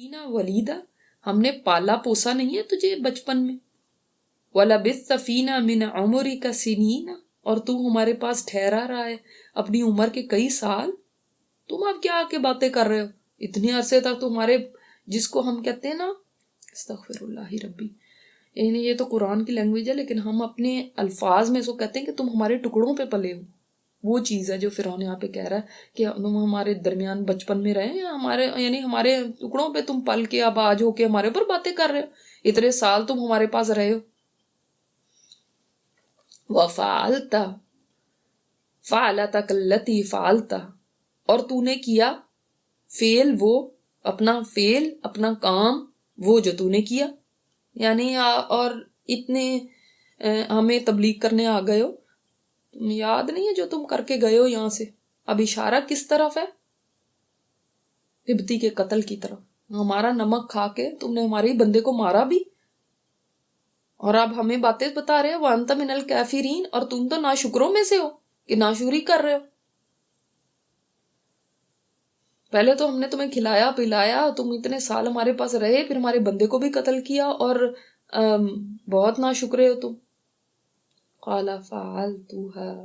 فینا ولیدا، ہم نے پالا پوسا نہیں ہے تجھے بچپن میں. وَلَبِثْتَ فِينَا مِنْ عُمُرِكَ سِنِينَ، اور تو ہمارے پاس ٹھہرا رہا ہے اپنی عمر کے کئی سال. تم اب کیا آ کے باتیں کر رہے ہو؟ اتنے عرصے تک تمہارے، جس کو ہم کہتے ہیں نا، استغفر اللہ ربی، یعنی یہ تو قرآن کی لینگویج ہے لیکن ہم اپنے الفاظ میں اس کو کہتے ہیں کہ تم ہمارے ٹکڑوں پہ پلے ہو. وہ چیز ہے جو فرعون یہاں پہ کہہ رہا ہے کہ تم ہمارے درمیان بچپن میں رہے، یا ہمارے یعنی ہمارے ٹکڑوں پہ تم پل کے اب آج ہو کے ہمارے اوپر باتیں کر رہے ہو، اتنے سال تم ہمارے پاس رہے ہو. وَفَعَلْتَ فَعَلَتَكَ الَّتِي فَعَلْتَ، اور تو نے کیا فعل وہ، اپنا فعل، اپنا کام وہ جو تو نے کیا. یعنی اور اتنے ہمیں تبلیغ کرنے آ گئے ہو، تم یاد نہیں ہے جو تم کر کے گئے ہو یہاں سے. اب اشارہ کس طرف ہے؟ قبطی کے قتل کی طرف. ہمارا نمک کھا کے تم نے ہمارے بندے کو مارا بھی، اور اب ہمیں باتیں بتا رہے ہو وَأَنْتَ مِنَ الْكَافِرِينَ، اور تم تو ناشکروں میں سے ہو کہ ناشکری کر رہے ہو. پہلے تو ہم نے تمہیں کھلایا پلایا، تم اتنے سال ہمارے پاس رہے، پھر ہمارے بندے کو بھی قتل کیا، اور بہت ناشکرے ہو تم. قَالَ فَعَلْتُهَا،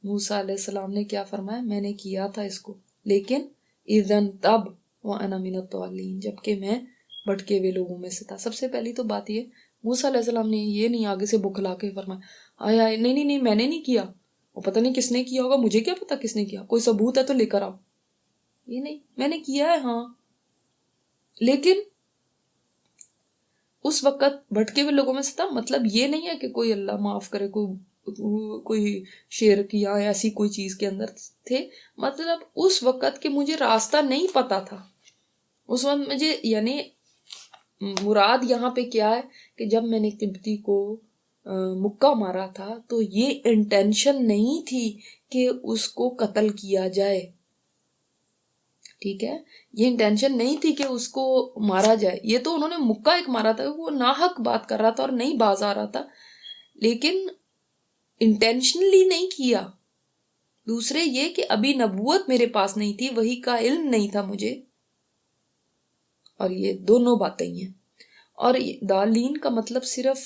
موسیٰ علیہ السلام نے کیا فرمایا؟ میں نے کیا تھا اس کو، لیکن اذن تب وَأَنَا مِنَ الضَّالِّينَ، جبکہ میں بھٹکے ہوئے لوگوں میں سے تھا. سب سے پہلی تو بات یہ، موسیٰ علیہ السلام نے یہ نہیں آگے سے بکھلا کے فرمایا آیا نہیں میں نے نہیں کیا، وہ پتہ نہیں کس نے کیا ہوگا، مجھے کیا پتا کس نے کیا، کوئی ثبوت ہے تو لے کر آؤ. یہ نہیں، میں نے کیا ہے ہاں، لیکن اس وقت بھٹکے ہوئے لوگوں میں سے تھا. مطلب یہ نہیں ہے کہ کوئی اللہ معاف کرے کوئی شرک یا ایسی کوئی چیز کے اندر تھے. مطلب اس وقت کہ مجھے راستہ نہیں پتا تھا اس وقت مجھے، یعنی مراد یہاں پہ کیا ہے کہ جب میں نے قبطی کو مکہ مارا تھا تو یہ انٹینشن نہیں تھی کہ اس کو قتل کیا جائے. ٹھیک ہے، یہ انٹینشن نہیں تھی کہ اس کو مارا جائے. یہ تو انہوں نے مکہ ایک مارا تھا، وہ ناحق بات کر رہا تھا اور نہیں باز آ رہا تھا، لیکن انٹینشنلی نہیں کیا. دوسرے یہ کہ ابھی نبوت میرے پاس نہیں تھی، وحی کا علم نہیں تھا مجھے، اور یہ دونوں باتیں ہیں. اور دالین کا مطلب صرف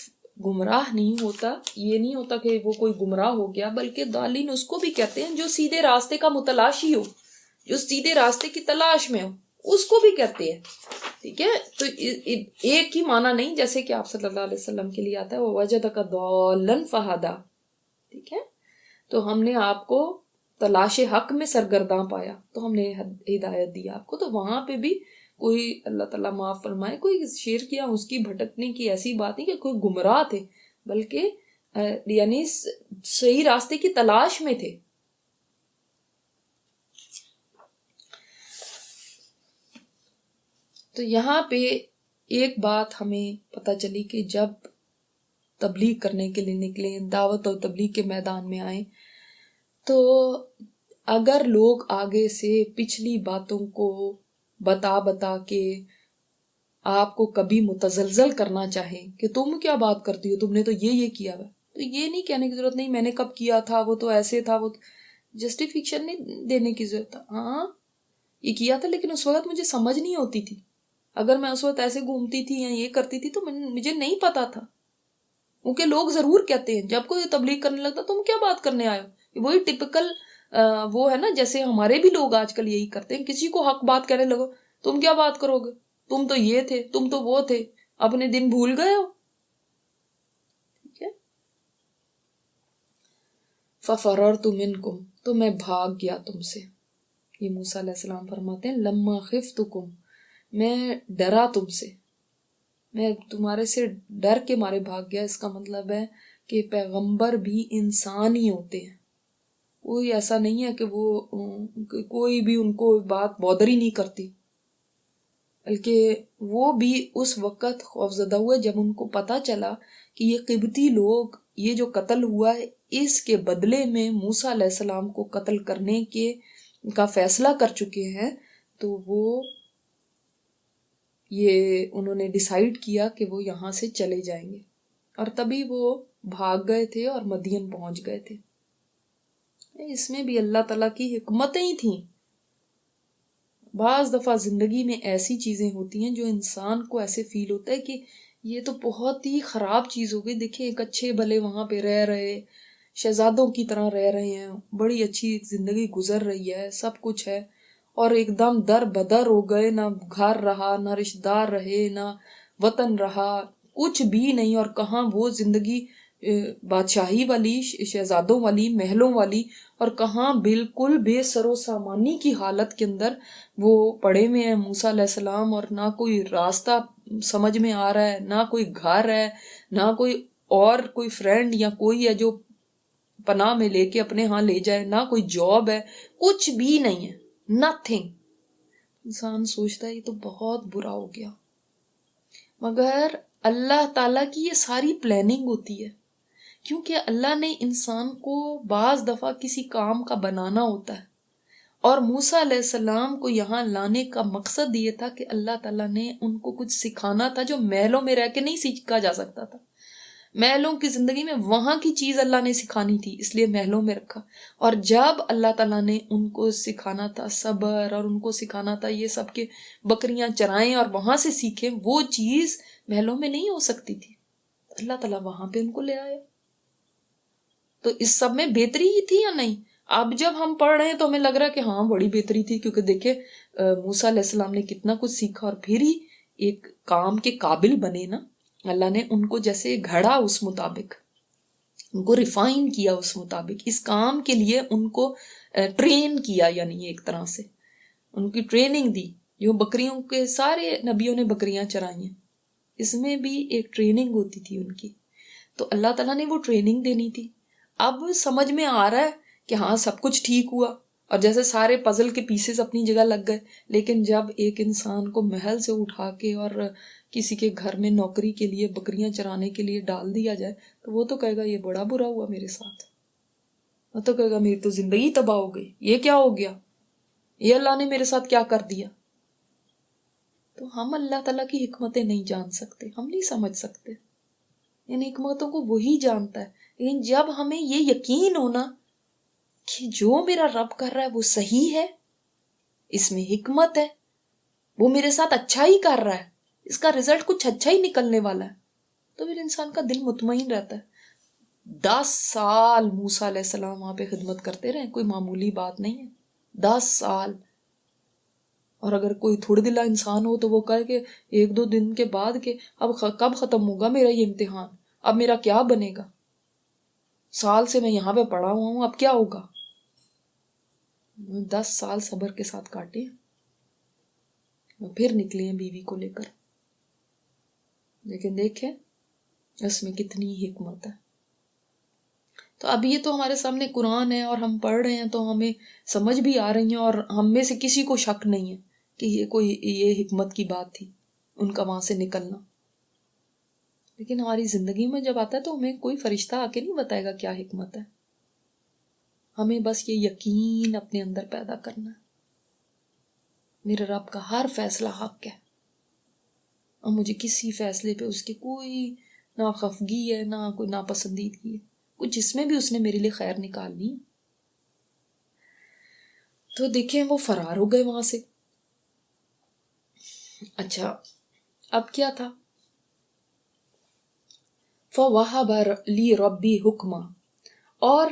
گمراہ نہیں ہوتا، یہ نہیں ہوتا کہ وہ کوئی گمراہ ہو گیا، بلکہ دالین اس کو بھی کہتے ہیں جو سیدھے راستے کا متلاشی ہو، جو سیدھے راستے کی تلاش میں ہو، اس کو بھی کہتے ہیں. ٹھیک ہے، تو ایک ہی معنی نہیں، جیسے کہ آپ صلی اللہ علیہ وسلم کے لیے آتا ہے وَوَجَدَكَ ضَالًّا فَهَدَىٰ. ٹھیک ہے، تو ہم نے آپ کو تلاش حق میں سرگرداں پایا تو ہم نے ہدایت دی آپ کو. تو وہاں پہ بھی کوئی، اللہ تعالیٰ معاف فرمائے، کوئی شرک یا اس کی بھٹکنے کی ایسی بات نہیں کہ کوئی گمراہ تھے، بلکہ یعنی صحیح راستے کی تلاش میں تھے. تو یہاں پہ ایک بات ہمیں پتہ چلی کہ جب تبلیغ کرنے کے لیے نکلیں، دعوت اور تبلیغ کے میدان میں آئیں، تو اگر لوگ آگے سے پچھلی باتوں کو بتا کے آپ کو کبھی متزلزل کرنا چاہیں کہ تم کیا بات کرتی ہو، تم نے تو یہ کیا ہوا، تو یہ نہیں کہنے کی ضرورت نہیں میں نے کب کیا تھا، وہ تو ایسے تھا، وہ جسٹیفیکیشن نہیں دینے کی ضرورت. ہاں یہ کیا تھا لیکن اس وقت مجھے سمجھ نہیں ہوتی تھی. اگر میں اس وقت ایسے گھومتی تھی یا یہ کرتی تھی تو مجھے نہیں پتا تھا. کیونکہ لوگ ضرور کہتے ہیں جب کوئی تبلیغ کرنے لگتا تم کیا بات کرنے آئے ہو، وہی ٹپیکل وہ ہے نا، جیسے ہمارے بھی لوگ آج کل یہی کرتے ہیں، کسی کو حق بات کہنے لگو تم کیا بات کرو گے، تم تو یہ تھے، تم تو وہ تھے، اپنے دن بھول گئے ہو. ٹھیک ہے، فَفَرَرْتُ مِنْكُمْ، تو میں بھاگ گیا تم سے. یہ موسیٰ علیہ السلام فرماتے ہیں لَمَّا خِفْتُكُمْ، میں ڈرا تم سے، میں تمہارے سے ڈر کے مارے بھاگ گیا. اس کا مطلب ہے کہ پیغمبر بھی انسان ہی ہوتے ہیں، کوئی ایسا نہیں ہے کہ وہ کوئی بھی ان کو بات بودر ہی نہیں کرتی، بلکہ وہ بھی اس وقت خوفزدہ ہوئے جب ان کو پتا چلا کہ یہ قبطی لوگ، یہ جو قتل ہوا ہے اس کے بدلے میں موسیٰ علیہ السلام کو قتل کرنے کا فیصلہ کر چکے ہیں. تو وہ یہ انہوں نے ڈیسائیڈ کیا کہ وہ یہاں سے چلے جائیں گے، اور تبھی وہ بھاگ گئے تھے اور مدین پہنچ گئے تھے. اس میں بھی اللہ تعالیٰ کی حکمتیں ہی تھیں. بعض دفعہ زندگی میں ایسی چیزیں ہوتی ہیں جو انسان کو ایسے فیل ہوتا ہے کہ یہ تو بہت ہی خراب چیز ہو گئی. دیکھیں ایک اچھے بھلے وہاں پہ رہ رہے شہزادوں کی طرح رہ رہے ہیں, بڑی اچھی زندگی گزر رہی ہے, سب کچھ ہے, اور ایک دم در بدر ہو گئے, نہ گھر رہا, نہ رشتہ دار رہے, نہ وطن رہا, کچھ بھی نہیں. اور کہاں وہ زندگی بادشاہی والی, شہزادوں والی, محلوں والی, اور کہاں بالکل بے سر و سامانی کی حالت کے اندر وہ پڑے ہوئے ہیں موسیٰ علیہ السلام, اور نہ کوئی راستہ سمجھ میں آ رہا ہے, نہ کوئی گھر ہے, نہ کوئی فرینڈ یا کوئی ہے جو پناہ میں لے کے اپنے ہاں لے جائے, نہ کوئی جاب ہے, کچھ بھی نہیں ہے, نتھنگ. انسان سوچتا ہے یہ تو بہت برا ہو گیا, مگر اللہ تعالیٰ کی یہ ساری پلاننگ ہوتی ہے, کیونکہ اللہ نے انسان کو بعض دفعہ کسی کام کا بنانا ہوتا ہے. اور موسیٰ علیہ السلام کو یہاں لانے کا مقصد یہ تھا کہ اللہ تعالیٰ نے ان کو کچھ سکھانا تھا جو محلوں میں رہ کے نہیں سیکھا جا سکتا تھا. محلوں کی زندگی میں وہاں کی چیز اللہ نے سکھانی تھی, اس لیے محلوں میں رکھا. اور جب اللہ تعالیٰ نے ان کو سکھانا تھا صبر, اور ان کو سکھانا تھا یہ سب کے بکریاں چرائیں اور وہاں سے سیکھیں, وہ چیز محلوں میں نہیں ہو سکتی تھی, اللہ تعالیٰ وہاں پہ ان کو لے آیا. تو اس سب میں بہتری ہی تھی یا نہیں؟ اب جب ہم پڑھ رہے ہیں تو ہمیں لگ رہا ہے کہ ہاں بڑی بہتری تھی, کیونکہ دیکھیں موسیٰ علیہ السلام نے کتنا کچھ سیکھا, اور پھر ہی ایک کام کے قابل بنے نا. اللہ نے ان کو جیسے گھڑا, اس مطابق ان کو ریفائن کیا, اس مطابق اس کام کے لیے ان کو ٹرین کیا, یعنی ایک طرح سے ان کی ٹریننگ دی. جو بکریوں کے سارے نبیوں نے بکریاں چرائی ہیں, اس میں بھی ایک ٹریننگ ہوتی تھی ان کی, تو اللہ تعالیٰ نے وہ ٹریننگ دینی تھی. اب سمجھ میں آ رہا ہے کہ ہاں سب کچھ ٹھیک ہوا, اور جیسے سارے پزل کے پیسز اپنی جگہ لگ گئے. لیکن جب ایک انسان کو محل سے اٹھا کے اور کسی کے گھر میں نوکری کے لیے بکریاں چرانے کے لیے ڈال دیا جائے, تو وہ تو کہے گا یہ بڑا برا ہوا میرے ساتھ, وہ تو کہے گا میری تو زندگی تباہ ہو گئی, یہ کیا ہو گیا, یہ اللہ نے میرے ساتھ کیا کر دیا. تو ہم اللہ تعالیٰ کی حکمتیں نہیں جان سکتے, ہم نہیں سمجھ سکتے, ان حکمتوں کو وہی جانتا ہے. لیکن جب ہمیں یہ یقین ہونا کہ جو میرا رب کر رہا ہے وہ صحیح ہے, اس میں حکمت ہے, وہ میرے ساتھ اچھا ہی کر رہا ہے, اس کا رزلٹ کچھ اچھا ہی نکلنے والا ہے, تو پھر انسان کا دل مطمئن رہتا ہے. 10 سال موسیٰ علیہ السلام وہاں پہ خدمت کرتے رہے, کوئی معمولی بات نہیں ہے, 10 سال. اور اگر کوئی تھوڑے دلا انسان ہو تو وہ کہے کہ 1-2 دن کے بعد کہ اب کب ختم ہوگا میرا یہ امتحان, اب میرا کیا بنے گا, سال سے میں یہاں پہ پڑا ہوا ہوں, اب کیا ہوگا. 10 سال صبر کے ساتھ کاٹے, پھر نکلے ہیں بیوی کو لے کر. لیکن دیکھیں اس میں کتنی حکمت ہے. تو اب یہ تو ہمارے سامنے قرآن ہے اور ہم پڑھ رہے ہیں تو ہمیں سمجھ بھی آ رہی ہیں, اور ہم میں سے کسی کو شک نہیں ہے کہ یہ حکمت کی بات تھی ان کا وہاں سے نکلنا. لیکن ہماری زندگی میں جب آتا ہے تو ہمیں کوئی فرشتہ آ کے نہیں بتائے گا کیا حکمت ہے, ہمیں بس یہ یقین اپنے اندر پیدا کرنا ہے, میرے رب کا ہر فیصلہ حق ہے, اور مجھے کسی فیصلے پہ اس کی کوئی نہ خفگی ہے نہ کوئی ناپسندیدگی ہے, کچھ اس میں بھی اس نے میرے لیے خیر نکالنی. تو دیکھیں وہ فرار ہو گئے وہاں سے. اچھا اب کیا تھا, فَوَهَبَ لِي رَبِّي حُکْمًا, اور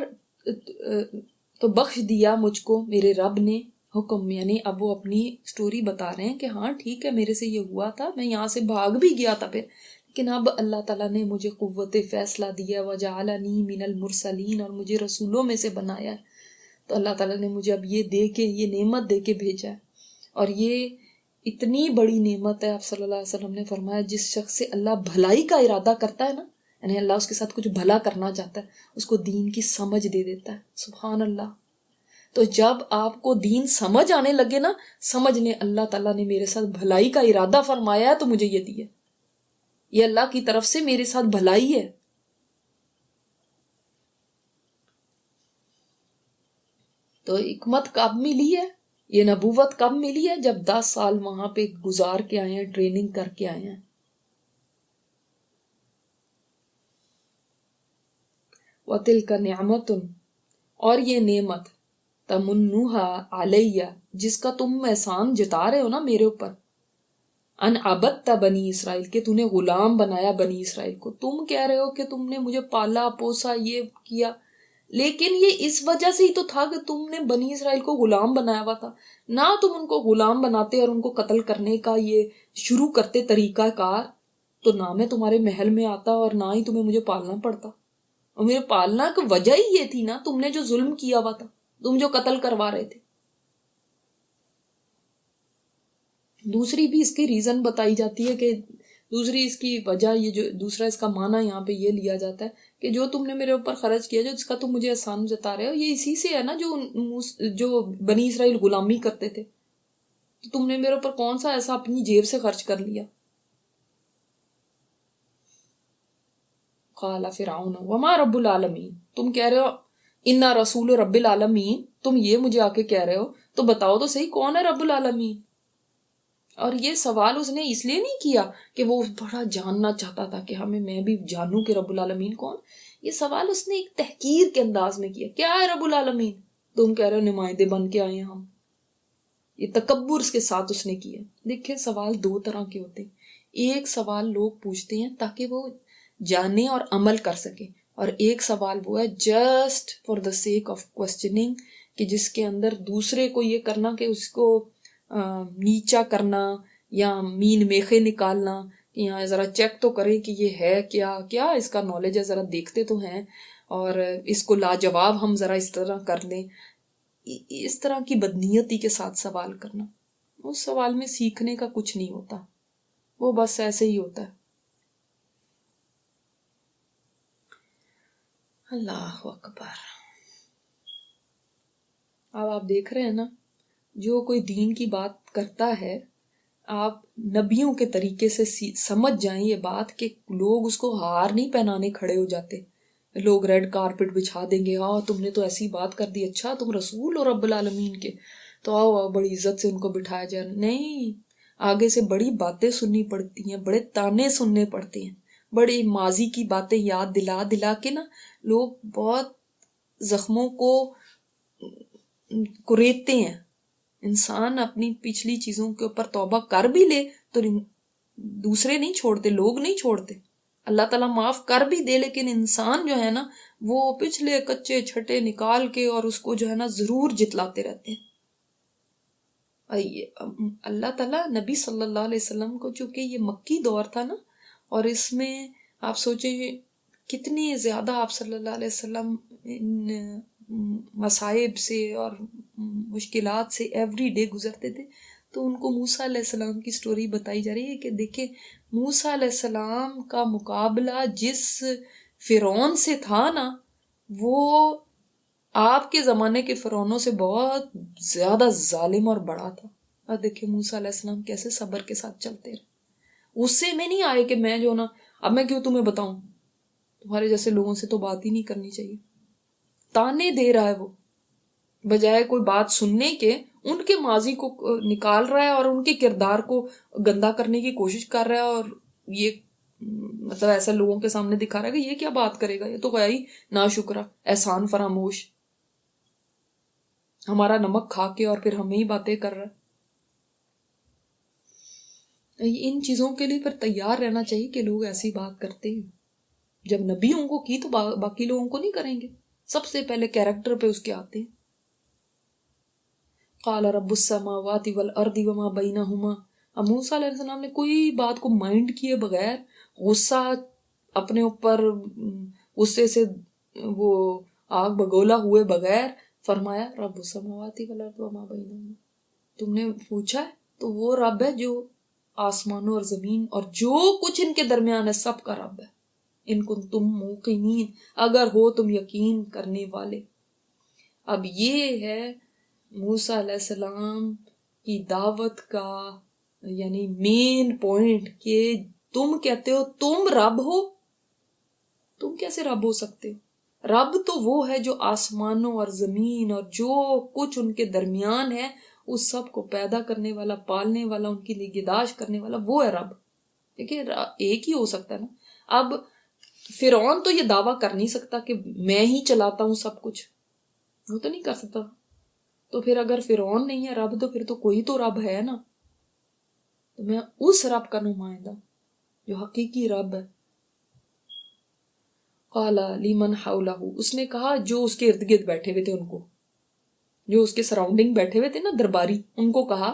تو بخش دیا مجھ کو میرے رب نے حکم. یعنی اب وہ اپنی سٹوری بتا رہے ہیں کہ ہاں ٹھیک ہے میرے سے یہ ہوا تھا, میں یہاں سے بھاگ بھی گیا تھا پھر, لیکن اب اللہ تعالیٰ نے مجھے قوت فیصلہ دیا, وَجَعَلَنِي مِنَ الْمُرْسَلِينَ, اور مجھے رسولوں میں سے بنایا ہے. تو اللہ تعالیٰ نے مجھے اب یہ دے کے, یہ نعمت دے کے بھیجا ہے, اور یہ اتنی بڑی نعمت ہے. آپ صلی اللہ علیہ وسلم نے فرمایا جس شخص سے اللہ بھلائی کا ارادہ کرتا ہے نا, یعنی اللہ اس کے ساتھ کچھ بھلا کرنا چاہتا ہے, اس کو دین کی سمجھ دے دیتا ہے. سبحان اللہ. تو جب آپ کو دین سمجھ آنے لگے نا, سمجھ لیں اللہ تعالیٰ نے میرے ساتھ بھلائی کا ارادہ فرمایا ہے تو مجھے یہ دیا, یہ اللہ کی طرف سے میرے ساتھ بھلائی ہے. تو حکمت کب ملی ہے, یہ نبوت کب ملی ہے, جب 10 سال وہاں پہ گزار کے آئے ہیں, ٹریننگ کر کے آئے ہیں. وَتِلْكَ نِعْمَةٌ, اور یہ نعمت, تمنوہا علیہ، جس کا تم احسان جتا رہے ہو نا میرے اوپر، ان عبدت بنی اسرائیل، کہ تو نے غلام بنایا بنی اسرائیل کو. تم کہہ رہے ہو کہ تم نے مجھے پالا پوسا یہ کیا، لیکن یہ اس وجہ سے ہی تو تھا کہ تم نے بنی اسرائیل کو غلام بنایا ہوا تھا. نہ تم ان کو غلام بناتے اور ان کو قتل کرنے کا یہ شروع کرتے طریقہ کار، تو نہ میں تمہارے محل میں آتا اور نہ ہی تمہیں مجھے پالنا پڑتا. اور میرے پالنا کی وجہ ہی یہ تھی نا، تم نے جو ظلم کیا ہوا تھا، تم جو قتل کروا رہے تھے. دوسری بھی اس کی ریزن بتائی جاتی ہے کہ دوسری اس کی وجہ، یہ جو دوسرا اس کا معنی یہاں پہ یہ لیا جاتا ہے کہ جو تم نے میرے اوپر خرچ کیا، جو جس کا تم مجھے احسان جتا رہے ہو، یہ اسی سے ہے نا جو بنی اسرائیل غلامی کرتے تھے. تو تم نے میرے اوپر کون سا ایسا اپنی جیب سے خرچ کر لیا. قال فرعون وما رب العالمین، تم کہہ رہے ہو انا رسول رب العالمین، تم یہ مجھے آ کے کہہ رہے ہو، تو بتاؤ تو صحیح کون ہے رب العالمین. اور یہ سوال اس نے اس لیے نہیں کیا کہ وہ بڑا جاننا چاہتا تھا کہ میں بھی جانوں کہ رب العالمین کون. یہ سوال اس نے ایک تحقیر کے انداز میں کیا، کیا ہے رب العالمین. تم کہہ رہے ہو نمائندے بن کے آئے ہیں ہم. یہ تکبر کے ساتھ اس نے کیا. دیکھیں سوال دو طرح کے ہوتے ہیں. ایک سوال لوگ پوچھتے ہیں تاکہ وہ جانیں اور عمل کر سکیں، اور ایک سوال وہ ہے just for the sake of questioning, کہ جس کے اندر دوسرے کو یہ کرنا کہ اس کو نیچا کرنا یا مین میخے نکالنا، کہ یہاں ذرا چیک تو کریں کہ یہ ہے کیا اس کا نالج ہے، ذرا دیکھتے تو ہیں، اور اس کو لاجواب ہم ذرا اس طرح کر لیں. اس طرح کی بدنیتی کے ساتھ سوال کرنا، اس سوال میں سیکھنے کا کچھ نہیں ہوتا، وہ بس ایسے ہی ہوتا ہے. اللہ اکبر. اب آپ دیکھ رہے ہیں نا، جو کوئی دین کی بات کرتا ہے، آپ نبیوں کے طریقے سے سمجھ جائیں یہ بات کہ لوگ اس کو ہار نہیں پہنانے کھڑے ہو جاتے. لوگ ریڈ کارپٹ بچھا دیں گے، ہاں تم نے تو ایسی بات کر دی، اچھا تم رسول ہو رب العالمین کے، تو آؤ بڑی عزت سے ان کو بٹھایا جائے. نہیں، آگے سے بڑی باتیں سننی پڑتی ہیں، بڑے تانے سننے پڑتے ہیں، بڑی ماضی کی باتیں یاد دلا دلا کے نا لوگ بہت زخموں کو کریدتے ہیں. انسان اپنی پچھلی چیزوں کے اوپر توبہ کر بھی لے تو دوسرے نہیں چھوڑتے، لوگ نہیں چھوڑتے. اللہ تعالیٰ معاف کر بھی دے، لیکن انسان جو ہے نا وہ پچھلے کچے چھٹے نکال کے اور اس کو جو ہے نا ضرور جتلاتے رہتے ہیں. اللہ تعالیٰ نبی صلی اللہ علیہ وسلم کو، چونکہ یہ مکی دور تھا نا، اور اس میں آپ سوچیں کتنی زیادہ آپ صلی اللہ علیہ وسلم مصائب سے اور مشکلات سے ایوری ڈے گزرتے تھے. تو ان کو موسیٰ علیہ السلام کی سٹوری بتائی جا رہی ہے کہ دیکھیں موسیٰ علیہ السلام کا مقابلہ جس فرعون سے تھا نا، وہ آپ کے زمانے کے فرعونوں سے بہت زیادہ ظالم اور بڑا تھا. اور دیکھیں موسیٰ علیہ السلام کیسے صبر کے ساتھ چلتے رہے. غصے میں نہیں آئے کہ میں جو نا اب میں کیوں تمہیں بتاؤں، تمہارے جیسے لوگوں سے تو بات ہی نہیں کرنی چاہیے. تانے دے رہا ہے وہ، بجائے کوئی بات سننے کے ان کے ماضی کو نکال رہا ہے اور ان کے کردار کو گندا کرنے کی کوشش کر رہا ہے، اور یہ مطلب ایسا لوگوں کے سامنے دکھا رہا ہے کہ یہ کیا بات کرے گا، یہ تو گیا ہی ناشکرا، احسان فراموش، ہمارا نمک کھا کے اور پھر ہمیں ہی باتیں کر رہا ہے. ان چیزوں کے لیے پھر تیار رہنا چاہیے کہ لوگ ایسی بات کرتے ہیں. جب نبیوں کو کی تو باقی لوگوں کو نہیں کریں گے. سب سے پہلے کیریکٹر پہ اس کے آتے ہیں. قال رب السماوات والارض وما بینہما. اب موسیٰ علیہ السلام نے کوئی بات کو مائنڈ کیے بغیر، غصہ اپنے اوپر غصے سے وہ آگ بگولا ہوئے بغیر فرمایا رب السماوات والارض وما بینہما. تم نے پوچھا ہے تو وہ رب ہے جو آسمانوں اور زمین اور جو کچھ ان کے درمیان ہے سب کا رب ہے. ان کنتم موقنین، اگر ہو تم یقین کرنے والے. اب یہ ہے موسیٰ علیہ السلام کی دعوت کا یعنی مین پوائنٹ، کہ تم کہتے ہو تم رب ہو. تم کیسے رب ہو سکتے ہو؟ رب تو وہ ہے جو آسمانوں اور زمین اور جو کچھ ان کے درمیان ہے اس سب کو پیدا کرنے والا، پالنے والا، ان کی نگہداشت کرنے والا، وہ ہے رب. دیکھیں ایک ہی ہو سکتا ہے نا. اب فرعون تو یہ دعویٰ کر نہیں سکتا کہ میں ہی چلاتا ہوں سب کچھ، وہ تو نہیں کر سکتا. تو پھر اگر فرعون نہیں ہے رب تو پھر تو کوئی تو رب ہے نا، تو میں اس رب کا نمائندہ جو حقیقی رب ہے۔ قال لمن حولہ، اس نے کہا جو اس کے ارد گرد بیٹھے ہوئے تھے ان کو، جو اس کے سراؤنڈنگ بیٹھے ہوئے تھے نا درباری، ان کو کہا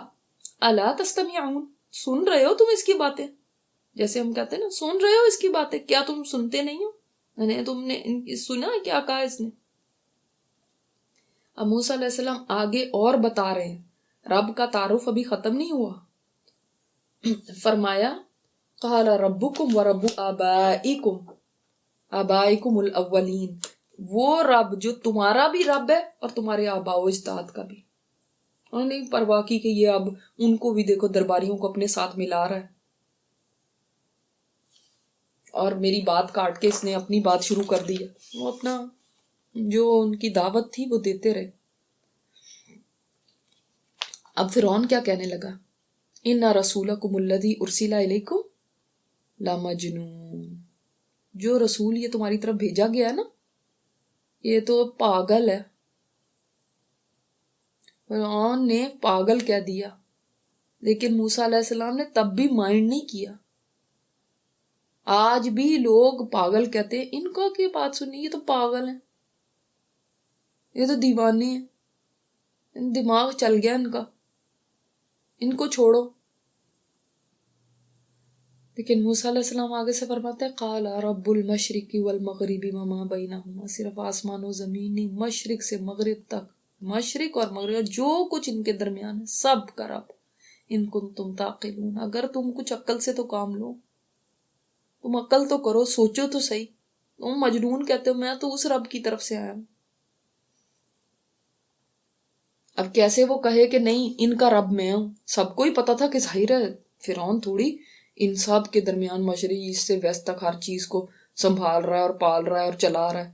الا تستمعون، سن رہے ہو تم اس کی باتیں؟ جیسے ہم کہتے ہیں نا سن رہے ہو اس کی باتیں، کیا تم سنتے نہیں ہو؟ تم نے سنا کیا کہا اس نے؟ اب موسیٰ علیہ السلام آگے اور بتا رہے ہیں، رب کا تعارف ابھی ختم نہیں ہوا۔ فرمایا قال ربکم ورب آبائکم، آبائکم الاولین، وہ رب جو تمہارا بھی رب ہے اور تمہارے آباء و اجداد کا بھی۔ انہوں نے پرواہ کی کہ یہ اب ان کو بھی دیکھو درباریوں کو اپنے ساتھ ملا رہا ہے، اور میری بات کاٹ کے اس نے اپنی بات شروع کر دی ہے۔ وہ اپنا جو ان کی دعوت تھی وہ دیتے رہے۔ اب فرعون کیا کہنے لگا؟ ان رسولکم الذی ارسل الیکم لمجنون، جو رسول یہ تمہاری طرف بھیجا گیا ہے نا یہ تو پاگل ہے۔ فرعون نے پاگل کہہ دیا، لیکن موسیٰ علیہ السلام نے تب بھی مائنڈ نہیں کیا۔ آج بھی لوگ پاگل کہتے ہیں، ان کو کی بات سنی، یہ تو پاگل ہیں، یہ تو دیوانے ہیں، دماغ چل گیا ان کا، ان کو چھوڑو۔ لیکن موسیٰ علیہ السلام آگے سے فرماتے ہیں قال رب المشرق والمغرب وما بینہما، صرف آسمان و زمین نہیں، مشرق سے مغرب تک، مشرق اور مغرب جو کچھ ان کے درمیان ہے سب کا رب، ان کنتم تعقلون، اگر تم کچھ عقل سے تو کام لو، تم عقل تو کرو، سوچو تو صحیح، تم مجنون کہتے ہو، میں تو اس رب کی طرف سے آیا ہوں۔ اب کیسے وہ کہے کہ نہیں ان کا رب میں ہوں؟ سب کو ہی پتا تھا کہ ظاہر ہے فرعون تھوڑی ان سب کے درمیان مشرق ایسٹ سے ویسٹ تک ہر چیز کو سنبھال رہا ہے اور پال رہا ہے اور چلا رہا ہے،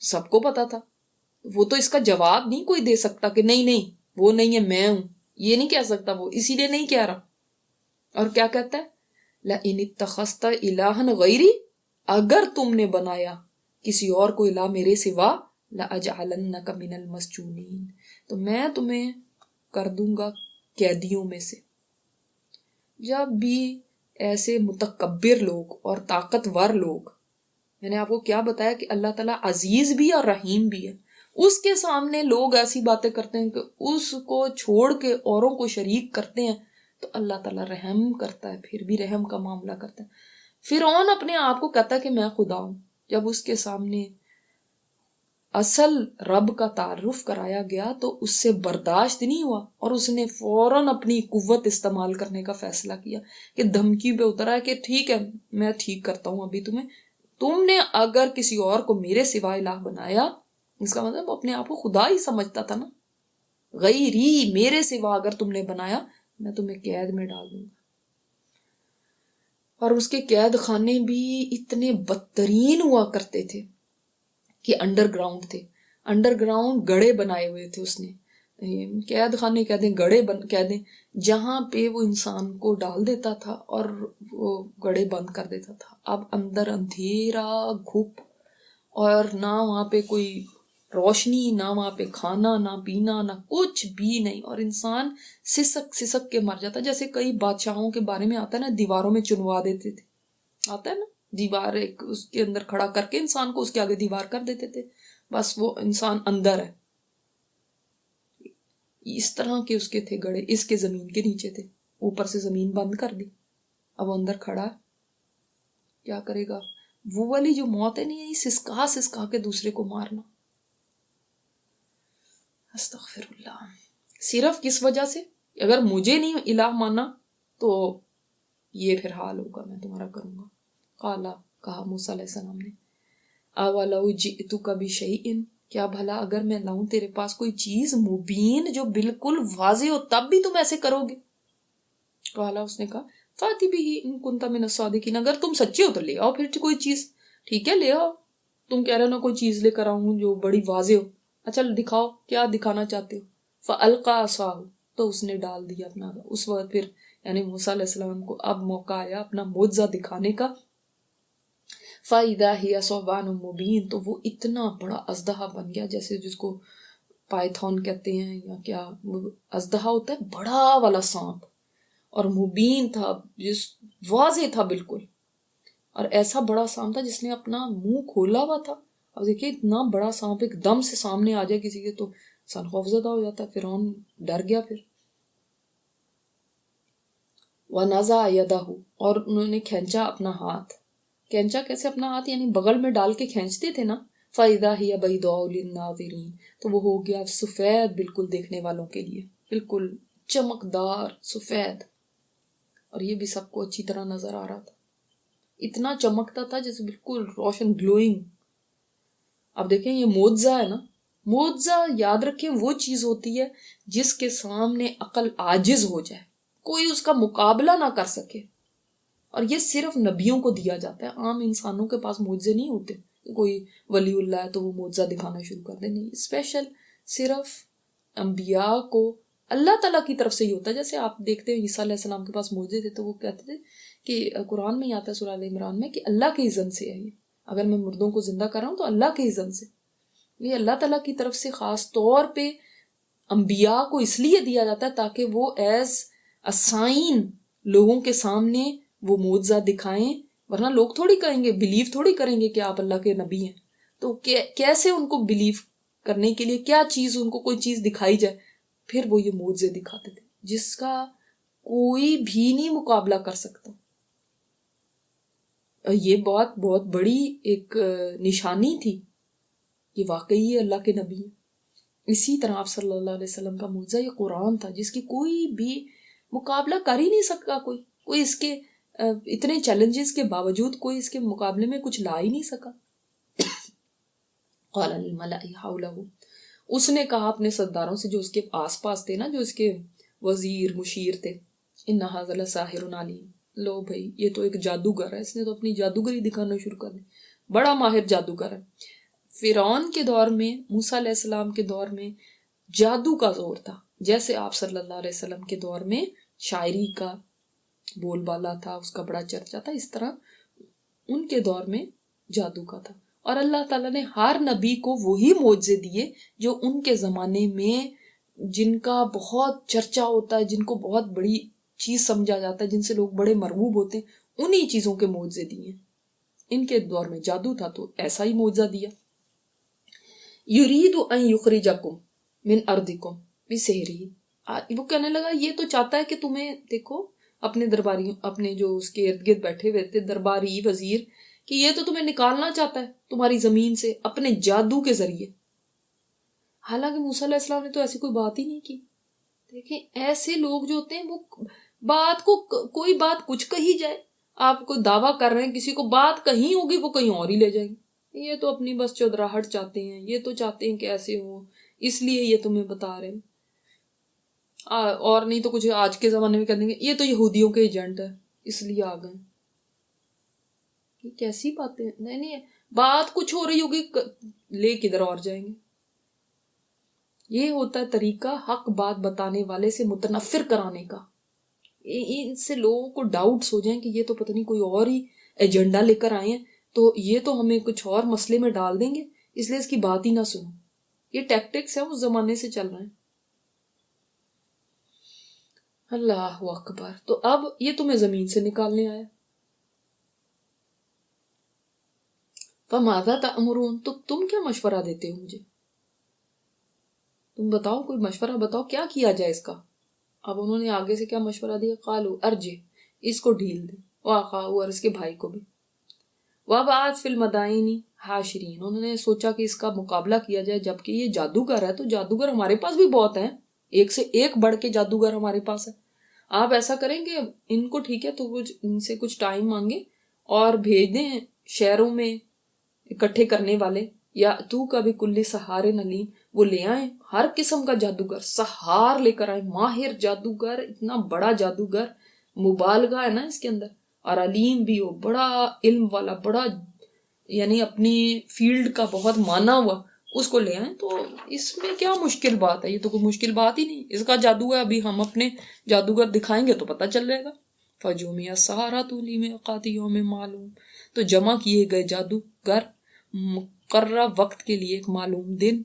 سب کو پتا تھا۔ وہ تو اس کا جواب نہیں کوئی دے سکتا کہ نہیں نہیں وہ نہیں ہے میں ہوں، یہ نہیں کہہ سکتا وہ، اسی لیے نہیں کہہ رہا۔ اور کیا کہتا ہے؟ لَإِنِ اتَّخَذْتَ إِلَٰهًا غَيْرِي، اگر تم نے بنایا کسی اور کو الہ میرے سوا، لَأَجْعَلَنَّكَ مِنَ الْمَسْجُونِينَ، تو میں تمہیں کر دوں گا قیدیوں میں سے۔ جب بھی ایسے متکبر لوگ اور طاقتور لوگ، میں نے آپ کو کیا بتایا کہ اللہ تعالیٰ عزیز بھی اور رحیم بھی ہے، اس کے سامنے لوگ ایسی باتیں کرتے ہیں کہ اس کو چھوڑ کے اوروں کو شریک کرتے ہیں، تو اللہ تعالیٰ رحم کرتا ہے، پھر بھی رحم کا معاملہ کرتا ہے۔ فرعون اپنے آپ کو کہتا ہے کہ میں خدا ہوں، جب اس کے سامنے اصل رب کا تعارف کرایا گیا تو اس سے برداشت نہیں ہوا، اور اس نے فوراً اپنی قوت استعمال کرنے کا فیصلہ کیا کہ دھمکی پہ اترا ہے کہ ٹھیک ہے میں ٹھیک کرتا ہوں ابھی تمہیں، تم نے اگر کسی اور کو میرے سوا الہ بنایا، اس کا مطلب اپنے آپ کو خدا ہی سمجھتا تھا نا، غیری میرے سوا اگر تم نے بنایا میں تمہیں قید میں ڈال دوں گا۔ اور اس کے قید خانے بھی اتنے بدترین ہوا کرتے تھے کہ انڈر گراؤنڈ تھے، انڈر گراؤنڈ گڑھے بنائے ہوئے تھے اس نے، قید خانے کہہ دیں، گڑھے کہہ دیں، جہاں پہ وہ انسان کو ڈال دیتا تھا اور وہ گڑھے بند کر دیتا تھا۔ اب اندر اندھیرا گھپ، اور نہ وہاں پہ کوئی روشنی، نہ وہاں پہ کھانا، نہ پینا، نہ کچھ بھی نہیں، اور انسان سسک سسک کے مر جاتا، جیسے کئی بادشاہوں کے بارے میں آتا ہے نا، دیواروں میں چنوا دیتے تھے، آتا ہے نا، دیوار ایک اس کے اندر کھڑا کر کے انسان کو اس کے آگے دیوار کر دیتے تھے، بس وہ انسان اندر ہے، اس طرح کے اس کے تھے گڑھے، اس کے زمین کے نیچے تھے، اوپر سے زمین بند کر دی، اب وہ اندر کھڑا ہے، کیا کرے گا؟ وہ والی جو موت ہے نہیں، سسکا سسکا کے دوسرے کو مارنا، استغفر اللہ۔ صرف کس وجہ سے؟ اگر مجھے نہیں الہ مانا تو یہ پھر حال ہوگا، میں تمہارا کروں گا۔ قالا، کہا موسیٰ علیہ السلام نے، اولو جئتک بشیء، کیا بھلا اگر میں لاؤں تیرے پاس کوئی چیز مبین جو بالکل واضح ہو تب بھی تم ایسے کرو گے؟ قالا، اس نے کہا فاتی بہ ان کنت من الصادقین، اگر تم سچے ہو تو لے آؤ پھر کوئی چیز، ٹھیک ہے لے آؤ، تم کہہ رہے ہو نا کوئی چیز لے کر آؤں جو بڑی واضح ہو، اچھا دکھاؤ کیا دکھانا چاہتے ہو۔ فَأَلْقَىٰ عَصَاهُ، تو اس نے ڈال دیا اپنا، اس وقت پھر یعنی موسیٰ علیہ السلام کو اب موقع آیا اپنا معجزہ دکھانے کا۔ فَإِذَا هِيَ ثُعْبَانٌ مُّبِينٌ، تو وہ اتنا بڑا اژدہا بن گیا جیسے جس کو پائتھون کہتے ہیں یا کیا، اژدہا ہوتا ہے بڑا والا سانپ، اور مبین تھا، جس واضح تھا بالکل، اور ایسا بڑا سانپ تھا جس نے اپنا منہ کھولا ہوا تھا. اب دیکھیے اتنا بڑا سانپ ایک دم سے سامنے آ جائے کسی کے تو انسان خوفزدہ ہو جاتا ہے. فرعون ڈر گیا پھر. وَنَزَعَ يَدَهُ، اور انہوں نے کھینچا اپنا ہاتھ. کھینچا کیسے اپنا ہاتھ؟ یعنی بغل میں ڈال کے کھینچتے تھے نا. فَإِذَا هِيَ بَيْضَاءُ لِلنَّاظِرِينَ، تو وہ ہو گیا سفید بالکل دیکھنے والوں کے لیے، بالکل چمکدار سفید، اور یہ بھی سب کو اچھی طرح نظر آ رہا تھا. اتنا چمکتا تھا جیسے بالکل روشن گلوئنگ. اب دیکھیں یہ معجزہ ہے نا. معجزہ یاد رکھیں وہ چیز ہوتی ہے جس کے سامنے عقل عاجز ہو جائے، کوئی اس کا مقابلہ نہ کر سکے. اور یہ صرف نبیوں کو دیا جاتا ہے، عام انسانوں کے پاس معجزے نہیں ہوتے. کوئی ولی اللہ ہے تو وہ معجزہ دکھانا شروع کر دے، نہیں. اسپیشل صرف انبیاء کو اللہ تعالیٰ کی طرف سے ہی ہوتا ہے. جیسے آپ دیکھتے ہیں عیسیٰ علیہ السلام کے پاس معجزے تھے تو وہ کہتے تھے کہ قرآن میں ہی آتا ہے سورہ آل عمران میں کہ اللہ کے اذن سے ہے یہ، اگر میں مردوں کو زندہ کر رہا ہوں تو اللہ کے اذن سے. یہ اللہ تعالیٰ کی طرف سے خاص طور پہ انبیاء کو اس لیے دیا جاتا ہے تاکہ وہ ایز اسائن لوگوں کے سامنے وہ معجزہ دکھائیں، ورنہ لوگ تھوڑی کہیں گے، بلیو تھوڑی کریں گے کہ آپ اللہ کے نبی ہیں. تو کیسے ان کو بلیو کرنے کے لیے کیا چیز، ان کو کوئی چیز دکھائی جائے، پھر وہ یہ معجزے دکھاتے تھے جس کا کوئی بھی نہیں مقابلہ کر سکتا. یہ بہت بہت بڑی ایک نشانی تھی کہ واقعی یہ اللہ کے نبی ہیں. اسی طرح آپ صلی اللہ علیہ وسلم کا معجزہ یہ قرآن تھا جس کی کوئی بھی مقابلہ کر ہی نہیں سکا. کوئی اس کے اتنے چیلنجز کے باوجود کوئی اس کے مقابلے میں کچھ لا ہی نہیں سکا. قال للملأ حوله، اس نے کہا اپنے سرداروں سے جو اس کے آس پاس تھے نا، جو اس کے وزیر مشیر تھے، ان ھذا لساحر علیم، لو بھائی یہ تو ایک جادوگر ہے، اس نے تو اپنی جادوگری دکھانا شروع کر دی، بڑا ماہر جادوگر ہے. فرعون کے دور میں، موسیٰ علیہ السلام کے دور میں جادو کا زور تھا، جیسے آپ صلی اللہ علیہ وسلم کے دور میں شاعری کا بول بالا تھا، اس کا بڑا چرچا تھا، اس طرح ان کے دور میں جادو کا تھا. اور اللہ تعالیٰ نے ہر نبی کو وہی معجزے دیے جو ان کے زمانے میں جن کا بہت چرچا ہوتا ہے، جن کو بہت بڑی چیز سمجھا جاتا ہے، جن سے لوگ بڑے مرغوب ہوتے ہیں، انہی چیزوں کے معجزے دیے. ان کے دور میں جادو تھا تو ایسا ہی معجزہ دیا. یرید ان یخرجکم من ارضکم بسحرہ، وہ کہنے لگا یہ تو چاہتا ہے کہ تمہیں، دیکھو اپنے درباری، اپنے جو اس کے ارد گرد بیٹھے ہوئے تھے درباری وزیر، کہ یہ تو تمہیں نکالنا چاہتا ہے تمہاری زمین سے اپنے جادو کے ذریعے. حالانکہ موسیٰ علیہ السلام نے تو ایسی کوئی بات ہی نہیں کی. دیکھیں ایسے لوگ جو ہوتے ہیں وہ بات کو، کوئی بات کچھ کہی جائے، آپ کو دعویٰ کر رہے ہیں، کسی کو بات کہیں ہوگی وہ کہیں اور ہی لے جائیں گے. یہ تو اپنی بس چودراہٹ چاہتے ہیں، یہ تو چاہتے ہیں کہ ایسے ہو، اس لیے یہ تمہیں بتا رہے ہیں. اور نہیں تو کچھ آج کے زمانے میں کہہ دیں گے یہ تو یہودیوں کے ایجنٹ ہے اس لیے آ گئے. یہ کیسی باتیں؟ نہیں بات کچھ ہو رہی ہوگی، لے کدھر اور جائیں گے. یہ ہوتا ہے طریقہ حق بات بتانے والے سے متنفر کرانے کا. ان سے لوگوں کو ڈاؤٹس ہو جائیں کہ یہ تو پتہ نہیں کوئی اور ہی ایجنڈا لے کر آئے ہیں، تو یہ تو ہمیں کچھ اور مسئلے میں ڈال دیں گے، اس لیے اس کی بات ہی نہ سنو. یہ ٹیکٹکس ہیں اس زمانے سے چل رہے ہیں. اللہ اکبر. تو اب یہ تمہیں زمین سے نکالنے آیا. فَمَاذَا تَأْمُرُونَ، تو تم کیا مشورہ دیتے ہو مجھے؟ تم بتاؤ، کوئی مشورہ بتاؤ کیا کیا جائے اس کا. اب انہوں نے آگے سے کیا مشورہ دیا؟ قالوا ارجع، اس کو ڈھیل دے، واخاہ، اور اس کے بھائی کو بھی، وابعث فی المدائن حاشرین، انہوں نے سوچا کہ اس کا مقابلہ کیا جائے، جبکہ یہ جادوگر ہے تو جادوگر ہمارے پاس بھی بہت ہیں، ایک سے ایک بڑھ کے جادوگر ہمارے پاس ہے. آپ ایسا کریں کہ ان کو، ٹھیک ہے تو کچھ ان سے کچھ ٹائم مانگے اور بھیج دیں شہروں میں اکٹھے کرنے والے، یا تو کا بھی کل سحار علیم، وہ لے آئیں ہر قسم کا جادوگر، سحار لے کر آئیں، ماہر جادوگر، اتنا بڑا جادوگر، مبالغہ ہے نا اس کے اندر، اور علیم بھی ہو، بڑا علم والا، بڑا یعنی اپنی فیلڈ کا بہت مانا ہوا، اس کو لے آئیں. تو اس میں کیا مشکل بات ہے؟ یہ تو کوئی مشکل بات ہی نہیں، اس کا جادو ہے، ابھی ہم اپنے جادوگر دکھائیں گے تو پتہ چل جائے گا. فجمع السحرۃ لمیقات یوم معلوم، تو جمع کیے گئے جادوگر مقررہ وقت کے لیے ایک معلوم دن.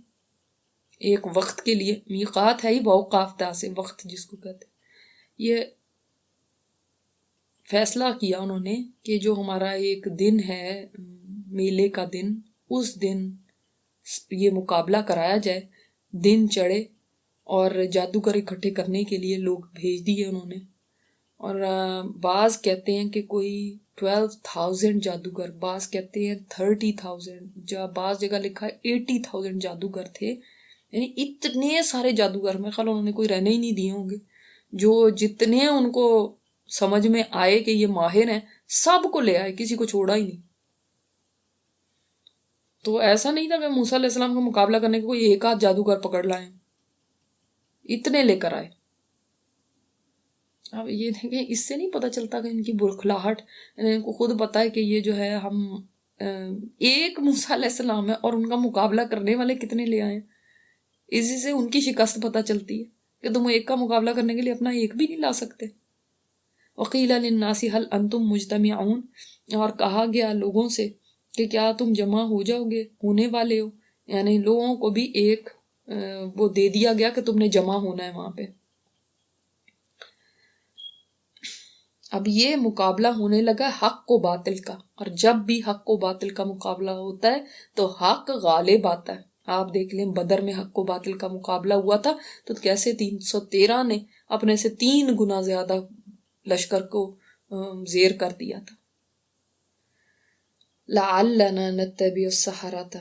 ایک وقت کے لیے، میقات ہے ہی اوقاف تا سے، وقت جس کو کہتے ہیں، یہ فیصلہ کیا انہوں نے کہ جو ہمارا ایک دن ہے میلے کا دن، اس دن یہ مقابلہ کرایا جائے، دن چڑھے، اور جادوگر اکٹھے کرنے کے لیے لوگ بھیج دیے انہوں نے. اور بعض کہتے ہیں کہ کوئی 12,000 جادوگر، بعض کہتے ہیں 30,000، بعض جگہ لکھا ہے 80,000 جادوگر تھے. یعنی اتنے سارے جادوگر، میرے خیال انہوں نے کوئی رہنے ہی نہیں دیے ہوں گے. جو جتنے ان کو سمجھ میں آئے کہ یہ ماہر ہیں، سب کو لے آئے، کسی کو چھوڑا ہی نہیں. تو ایسا نہیں تھا کہ موسیٰ علیہ السلام کا مقابلہ کرنے کے کوئی ایک آدھ جادوگر پکڑ لائے، اتنے لے کر آئے. اب یہ دیکھیں، اس سے نہیں پتہ چلتا کہ ان کی بخلاہٹ، ان کو خود پتا ہے کہ یہ جو ہے ہم ایک موسیٰ علیہ السلام ہے اور ان کا مقابلہ کرنے والے کتنے لے آئے. اسی سے ان کی شکست پتہ چلتی ہے کہ تم ایک کا مقابلہ کرنے کے لیے اپنا ایک بھی نہیں لا سکتے. وقیل للناس هل انتم مجتمعون، اور کہا گیا لوگوں سے کہ کیا تم جمع ہو جاؤ گے، ہونے والے ہو. یعنی لوگوں کو بھی ایک وہ دے دیا گیا کہ تم نے جمع ہونا ہے وہاں پہ. اب یہ مقابلہ ہونے لگا حق و باطل کا، اور جب بھی حق و باطل کا مقابلہ ہوتا ہے تو حق غالب آتا ہے. آپ دیکھ لیں بدر میں حق و باطل کا مقابلہ ہوا تھا تو کیسے 313 نے اپنے سے 3 گنا زیادہ لشکر کو زیر کر دیا تھا. لعلنا نتبع السحرۃ،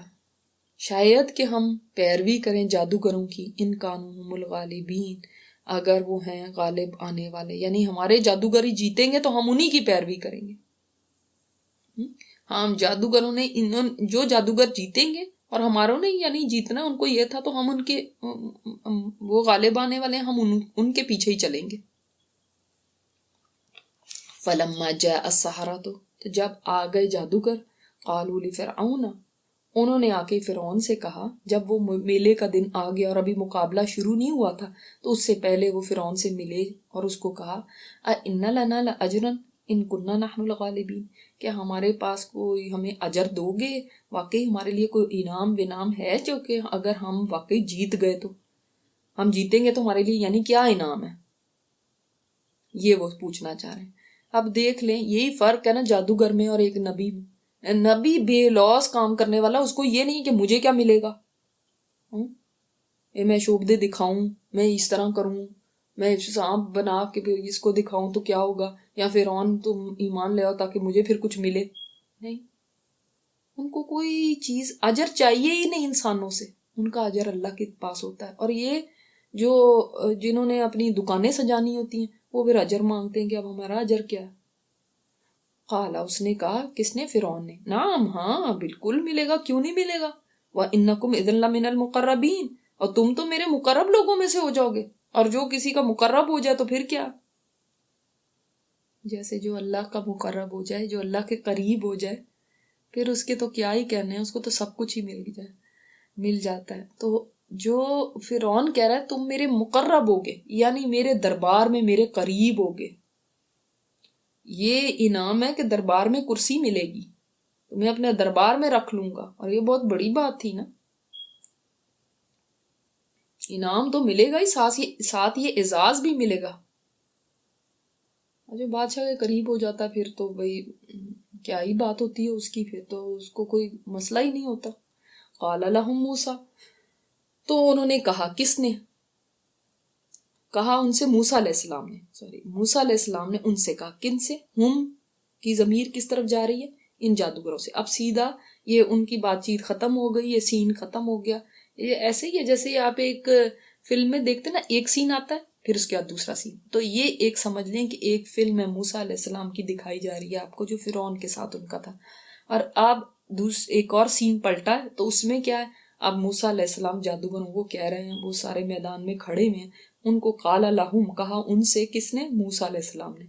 شاید کہ ہم پیروی کریں جادوگروں کی، ان کانوا هم الغالبین، اگر وہ ہیں غالب آنے والے. یعنی ہمارے جادوگر ہی جیتیں گے تو ہم انہی کی پیروی کریں گے. ہم جادوگروں نے جو جادوگر جیتیں گے اور ہماروں نے یعنی جیتنا ان کو یہ تھا تو ہم ان کے وہ غالب آنے والے ہیں، ہم ان کے پیچھے ہی چلیں گے. فلما جاء السحرۃ، تو جب آ گئے جادوگر، قالوا لفرعون، انہوں نے آ کے فرعون سے کہا، جب وہ میلے کا دن آ گیا اور ابھی مقابلہ شروع نہیں ہوا تھا تو اس سے پہلے وہ فرعون سے ملے اور اس کو کہا اَإِنَّ لَنَا لَأَجْرًا إِن كُنَّا نَحْنُ الْغَالِبِينَ، کہ ہمارے پاس کوئی ہمیں اجر دو گے، واقعی ہمارے لیے کوئی انعام ونعام ہے جو کہ اگر ہم واقعی جیت گئے تو ہم جیتیں گے تو ہمارے لیے یعنی کیا انعام ہے، یہ وہ پوچھنا چاہ رہے ہیں. اب دیکھ لیں یہی فرق ہے نا جادوگر میں اور ایک نبی میں. نبی بے لوس کام کرنے والا، اس کو یہ نہیں کہ مجھے کیا ملے گا، میں شوبدے دکھاؤں، میں اس طرح کروں، میں سانپ بنا کے اس کو دکھاؤں تو کیا ہوگا، یا فرعون تم ایمان لے آؤ تاکہ مجھے پھر کچھ ملے. نہیں، ان کو کوئی چیز اجر چاہیے ہی نہیں انسانوں سے، ان کا اجر اللہ کے پاس ہوتا ہے. اور یہ جو جنہوں نے اپنی دکانیں سجانی ہوتی ہیں وہ پھر اجر مانگتے ہیں کہ اب ہمارا اجر کیا ہے. قالا، اس نے کہا، کس نے؟ فرعون نے. نعم، ہاں بالکل ملے گا، کیوں نہیں ملے گا. وَإِنَّكُمْ إِذًا لَمِنَ الْمُقَرَّبِينَ، اور تم تو میرے مقرب لوگوں میں سے ہو جاؤ گے. اور جو کسی کا مقرب ہو جائے تو پھر کیا، جیسے جو اللہ کا مقرب ہو جائے، جو اللہ کے قریب ہو جائے، پھر اس کے تو کیا ہی کہنے ہیں، اس کو تو سب کچھ ہی مل جاتا ہے. تو جو فرعون کہہ رہا ہے تم میرے مقرب ہوگے، یعنی میرے دربار میں میرے قریب ہوگے، یہ انعام ہے کہ دربار میں کرسی ملے گی، تو میں اپنے دربار میں رکھ لوں گا. اور یہ بہت بڑی بات تھی نا، انعام تو ملے گا ہی، ساتھ یہ اعزاز بھی ملے گا. اور جو بادشاہ کے قریب ہو جاتا پھر تو بھائی کیا ہی بات ہوتی ہے اس کی، پھر تو اس کو کوئی مسئلہ ہی نہیں ہوتا. قال لهم موسیٰ، تو انہوں نے کہا، کس نے کہا؟ ان سے موسیٰ علیہ السلام نے، موسیٰ علیہ السلام نے ان سے کہا. کن سے؟ ہم کی ضمیر کس طرف جا رہی ہے؟ ان جادوگروں سے. اب سیدھا یہ ان کی بات چیت ختم ہو گئی، یہ سین ختم ہو گیا. یہ ایسے ہی ہے جیسے آپ ایک فلم میں دیکھتے نا، ایک سین آتا ہے پھر اس کے بعد دوسرا سین. تو یہ ایک سمجھ لیں کہ ایک فلم ہے موسیٰ علیہ السلام کی دکھائی جا رہی ہے آپ کو، جو فرعون کے ساتھ ان کا تھا. اور اب ایک اور سین پلٹا ہے، تو اس میں کیا ہے، اب موسیٰ علیہ السلام جادوگروں کو کہہ رہے ہیں، وہ سارے میدان میں کھڑے ہیں، ان کو قال لہم، کہا ان سے، کس نے؟ موسیٰ علیہ السلام نے.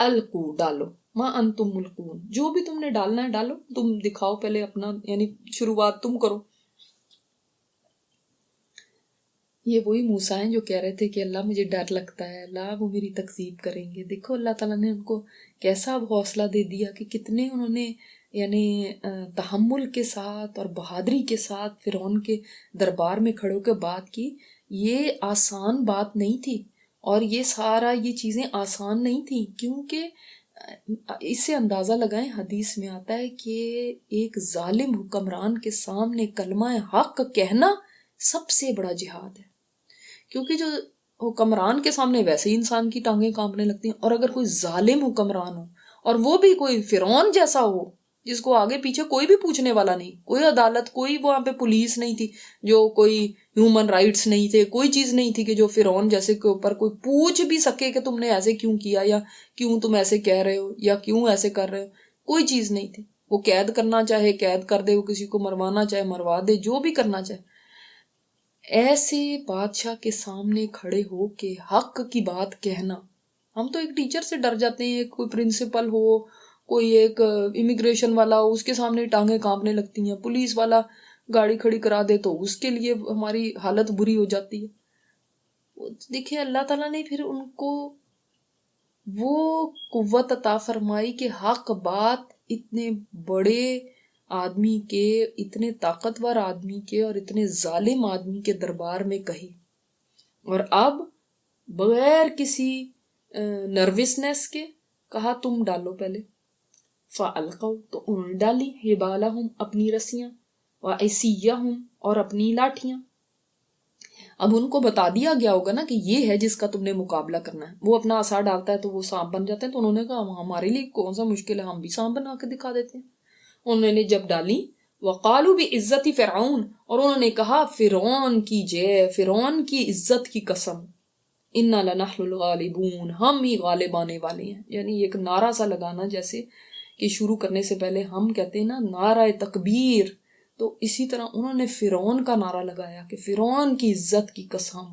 القو، ڈالو، ما انتم ملقون، جو بھی تم نے ڈالنا ہے ڈالو، تم دکھاؤ پہلے اپنا، یعنی شروعات تم کرو. یہ وہی موسیٰ ہیں جو کہہ رہے تھے کہ اللہ مجھے ڈر لگتا ہے، اللہ وہ میری تکذیب کریں گے. دیکھو اللہ تعالیٰ نے ان کو کیسا اب حوصلہ دے دیا کہ کتنے انہوں نے یعنی تحمل کے ساتھ اور بہادری کے ساتھ فرعون کے دربار میں کھڑے ہو کے بات کی. یہ آسان بات نہیں تھی، اور یہ چیزیں آسان نہیں تھیں، کیونکہ اس سے اندازہ لگائیں، حدیث میں آتا ہے کہ ایک ظالم حکمران کے سامنے کلمہ حق کہنا سب سے بڑا جہاد ہے. کیونکہ جو حکمران کے سامنے ویسے ہی انسان کی ٹانگیں کانپنے لگتی ہیں، اور اگر کوئی ظالم حکمران ہو اور وہ بھی کوئی فرعون جیسا ہو جس کو آگے پیچھے کوئی بھی پوچھنے والا نہیں، کوئی عدالت، کوئی وہاں پہ پولیس نہیں تھی، جو کوئی ہیومن رائٹس نہیں تھے، کوئی چیز نہیں تھی کہ جو فرعون جیسے کے اوپر کوئی پوچھ بھی سکے کہ تم نے ایسے کیوں کیا، یا کیوں تم ایسے کہہ رہے ہو، یا کیوں ایسے کر رہے ہو. کوئی چیز نہیں تھی. وہ قید کرنا چاہے قید کر دے، وہ کسی کو مروانا چاہے مروا دے، جو بھی کرنا چاہے. ایسے بادشاہ کے سامنے کھڑے ہو کے حق کی بات کہنا، ہم تو ایک ٹیچر سے ڈر جاتے ہیں، کوئی پرنسپل ہو، کوئی ایک امیگریشن والا ہو، اس کے سامنے ٹانگیں کانپنے لگتی ہیں، پولیس والا گاڑی کھڑی کرا دے تو اس کے لیے ہماری حالت بری ہو جاتی ہے. دیکھیں اللہ تعالیٰ نے پھر ان کو وہ قوت عطا فرمائی کہ حق بات اتنے بڑے آدمی کے، اتنے طاقتور آدمی کے اور اتنے ظالم آدمی کے دربار میں کہی. اور اب بغیر کسی نروسنس کے کہا تم ڈالو پہلے. فَأَلْقَوْا، تو انہوں نے ڈالی، حِبَالَهُمْ، اپنی رسیاں، وَعِصِيَّهُمْ، اور اپنی لاٹھیاں. اب ان کو بتا دیا گیا ہوگا نا کہ یہ ہے جس کا تم نے مقابلہ کرنا ہے. وہ اپنا عصا ڈالتا ہے تو وہ سانپ بن جاتے ہیں، تو انہوں نے کہا ہمارے لیے کون سا مشکل ہے، ہم بھی سانپ بنا کے دکھا دیتے ہیں. انہوں نے جب ڈالی، وَقَالُوا بِعِزَّةِ فِرْعَوْنَ، اور انہوں نے کہا فرعون کی جے، فرعون کی عزت کی قسم، اِنَّا لَنَحْنُ الْغَالِبُونَ، ہم ہی غالب آنے والے ہیں. یعنی ایک نعرہ سا لگانا، جیسے کہ شروع کرنے سے پہلے ہم کہتے ہیں نا نعرہ تکبیر، تو اسی طرح انہوں نے فرعون کا نعرہ لگایا کہ فرعون کی عزت کی قسم.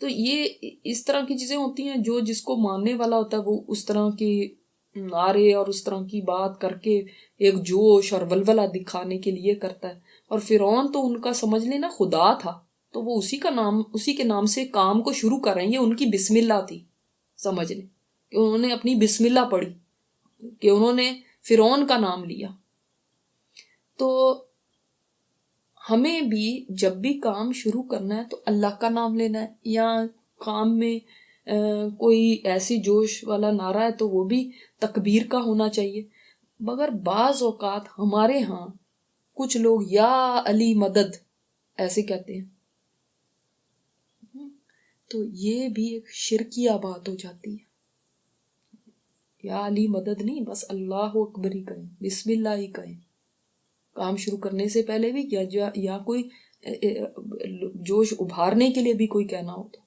تو یہ اس طرح کی چیزیں ہوتی ہیں، جو جس کو ماننے والا ہوتا ہے وہ اس طرح کے نعرے اور اس طرح کی بات کر کے ایک جوش اور ولولہ دکھانے کے لیے کرتا ہے. اور فرعون تو ان کا سمجھ لینا خدا تھا، تو وہ اسی کے نام سے کام کو شروع کر رہے ہیں. یہ ان کی بسم اللہ تھی، سمجھ لیں کہ انہوں نے اپنی بسم اللہ پڑھی، کہ انہوں نے فرعون کا نام لیا. تو ہمیں بھی جب بھی کام شروع کرنا ہے تو اللہ کا نام لینا ہے، یا کام میں کوئی ایسی جوش والا نعرہ ہے تو وہ بھی تکبیر کا ہونا چاہیے. مگر بعض اوقات ہمارے ہاں کچھ لوگ یا علی مدد ایسے کہتے ہیں، تو یہ بھی ایک شرکیہ بات ہو جاتی ہے. یا علی مدد نہیں، بس اللہ اکبر ہی کہیں، بسم اللہ ہی کہیں کام شروع کرنے سے پہلے بھی، یا کوئی جوش ابھارنے کے لیے بھی کوئی کہنا ہو تو.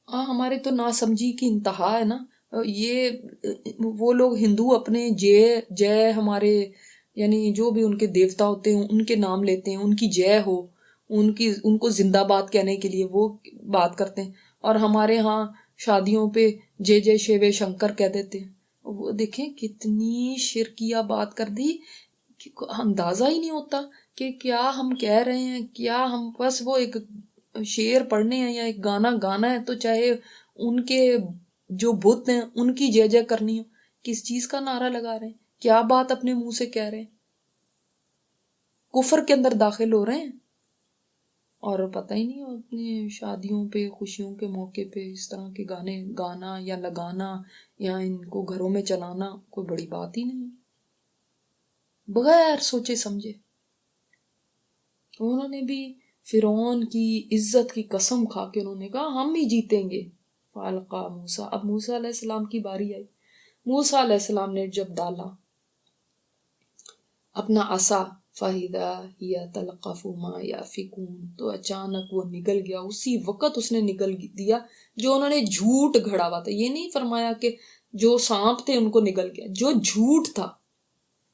ہمارے تو ناسمجھی کی انتہا ہے نا. یہ وہ لوگ ہندو اپنے جے ہمارے، یعنی جو بھی ان کے دیوتا ہوتے ہیں ان کے نام لیتے ہیں، ان کی جے ہو، ان کو زندہ باد کہنے کے لیے وہ بات کرتے ہیں. اور ہمارے ہاں شادیوں پہ جے شیوے شنکر کہہ دیتے ہیں. وہ دیکھیں کتنی شرکیہ بات کر دی، اندازہ ہی نہیں ہوتا کہ کیا ہم کہہ رہے ہیں. کیا ہم بس وہ ایک شعر پڑھنے ہیں یا ایک گانا گانا ہے، تو چاہے ان کے جو بت ہیں ان کی جے کرنی ہو، کس چیز کا نعرہ لگا رہے ہیں، کیا بات اپنے منہ سے کہہ رہے ہیں، کفر کے اندر داخل ہو رہے ہیں. اور پتہ ہی نہیں اپنی شادیوں پہ، خوشیوں کے موقع پہ اس طرح کے گانے گانا یا لگانا یا ان کو گھروں میں چلانا کوئی بڑی بات ہی نہیں، بغیر سوچے سمجھے. انہوں نے بھی فرعون کی عزت کی قسم کھا کے انہوں نے کہا ہم ہی جیتیں گے. فَأَلْقَىٰ مُوسَىٰ، اب موسیٰ علیہ السلام کی باری آئی. موسیٰ علیہ السلام نے جب ڈالا اپنا عصا، فَإِذَا هِيَ تَلْقَفُ مَا يَأْفِكُونَ، تو اچانک وہ نگل گیا. اسی وقت اس نے نگل دیا جو انہوں نے جھوٹ گھڑا ہوا تھا. یہ نہیں فرمایا کہ جو سانپ تھے ان کو نگل گیا، جو جھوٹ تھا،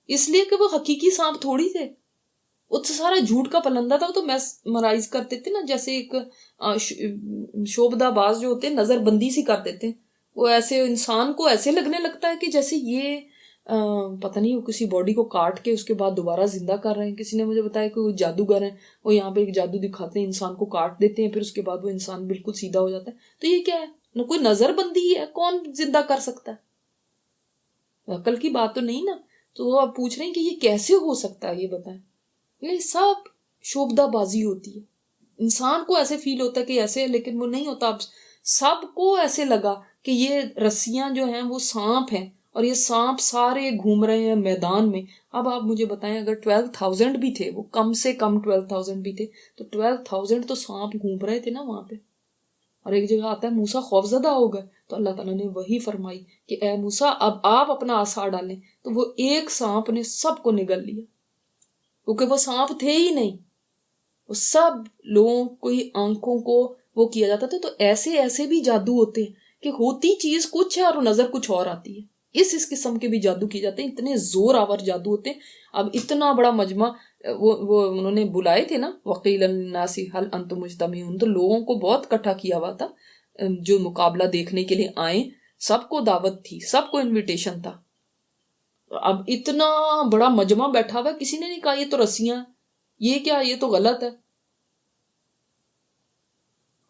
اس لیے کہ وہ حقیقی سانپ تھوڑی تھے، وہ تو سارا جھوٹ کا پلندہ تھا. تو مرائز کرتے تھے نا، جیسے ایک شوبدہ باز جو ہوتے ہیں نظر بندی سی کر دیتے ہیں، وہ ایسے انسان کو ایسے لگنے لگتا ہے کہ جیسے یہ پتہ نہیں وہ کسی باڈی کو کاٹ کے اس کے بعد دوبارہ زندہ کر رہے ہیں. کسی نے مجھے بتایا کہ وہ جادوگر ہیں، وہ یہاں پہ ایک جادو دکھاتے ہیں، انسان کو کاٹ دیتے ہیں، پھر اس کے بعد وہ انسان بالکل سیدھا ہو جاتا ہے. تو یہ کیا ہے؟ کوئی نظر بندی ہے، کون زندہ کر سکتا ہے؟ عقل کی بات تو نہیں نا. تو وہ آپ پوچھ رہے ہیں کہ یہ کیسے ہو سکتا ہے, یہ بتائیں. یہ سب شوبدہ بازی ہوتی ہے. انسان کو ایسے فیل ہوتا ہے کہ ایسے ہے, لیکن وہ نہیں ہوتا. اب سب کو ایسے لگا کہ یہ رسیاں جو ہیں وہ سانپ ہیں, اور یہ سانپ سارے گھوم رہے ہیں میدان میں. اب آپ مجھے بتائیں, اگر 12,000 بھی تھے, وہ کم سے کم 12,000 بھی تھے, تو 12,000 تو سانپ گھوم رہے تھے نا وہاں پہ. اور ایک جگہ آتا ہے موسیٰ خوفزدہ ہو گئے, تو اللہ تعالیٰ نے وہی فرمائی کہ اے موسیٰ اب آپ اپنا عصا ڈالیں. تو وہ ایک سانپ نے سب کو نگل لیا, کیونکہ وہ سانپ تھے ہی نہیں, وہ سب لوگوں کی آنکھوں کو وہ کیا جاتا تھا. تو ایسے ایسے بھی جادو ہوتے ہیں کہ ہوتی چیز کچھ ہے اور نظر کچھ اور آتی ہے. اس قسم کے بھی جادو کیے جاتے ہیں, اتنے زور آور جادو ہوتے ہیں. اب اتنا بڑا مجمع وہ انہوں نے بلائے تھے نا, وقیل الناس هل انتم مجتمعون, تو لوگوں کو بہت اکٹھا کیا ہوا تھا جو مقابلہ دیکھنے کے لیے آئیں. سب کو دعوت تھی, سب کو انویٹیشن تھا. اب اتنا بڑا مجمع بیٹھا ہوا, کسی نے نہیں کہا یہ تو رسیاں, یہ کیا, یہ تو غلط ہے.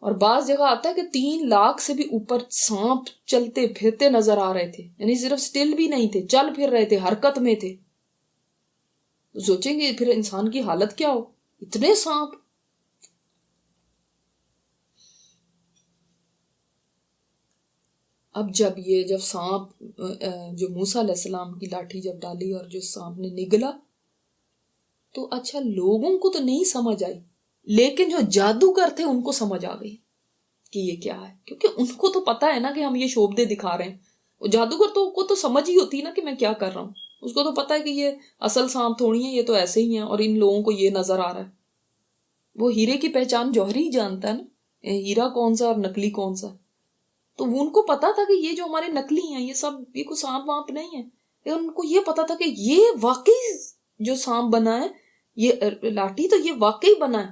اور بعض جگہ آتا ہے کہ 3 لاکھ سے بھی اوپر سانپ چلتے پھرتے نظر آ رہے تھے, یعنی صرف سٹل بھی نہیں تھے, چل پھر رہے تھے, حرکت میں تھے. تو سوچیں گے پھر انسان کی حالت کیا ہو, اتنے سانپ. اب جب سانپ جو موسیٰ علیہ السلام کی لاٹھی جب ڈالی اور جو سانپ نے نگلا, تو اچھا لوگوں کو تو نہیں سمجھ آئی, لیکن جو جادوگر تھے ان کو سمجھ آ گئی کہ یہ کیا ہے, کیونکہ ان کو تو پتا ہے نا کہ ہم یہ شوبدے دکھا رہے ہیں. وہ جادوگر کو تو سمجھ ہی ہوتی ہے نا کہ میں کیا کر رہا ہوں. اس کو تو پتا ہے کہ یہ اصل سانپ تھوڑی ہے, یہ تو ایسے ہی ہیں, اور ان لوگوں کو یہ نظر آ رہا ہے. وہ ہیرے کی پہچان جوہری ہی جانتا ہے نا, ہیرا کون سا اور نکلی کون سا. تو ان کو پتا تھا کہ یہ جو ہمارے نکلی ہیں یہ سب یہ کوئی سانپ وانپ نہیں ہے. لیکن ان کو یہ پتا تھا کہ یہ واقعی جو سانپ بنا ہے, یہ لاٹھی تو یہ واقعی بنا ہے.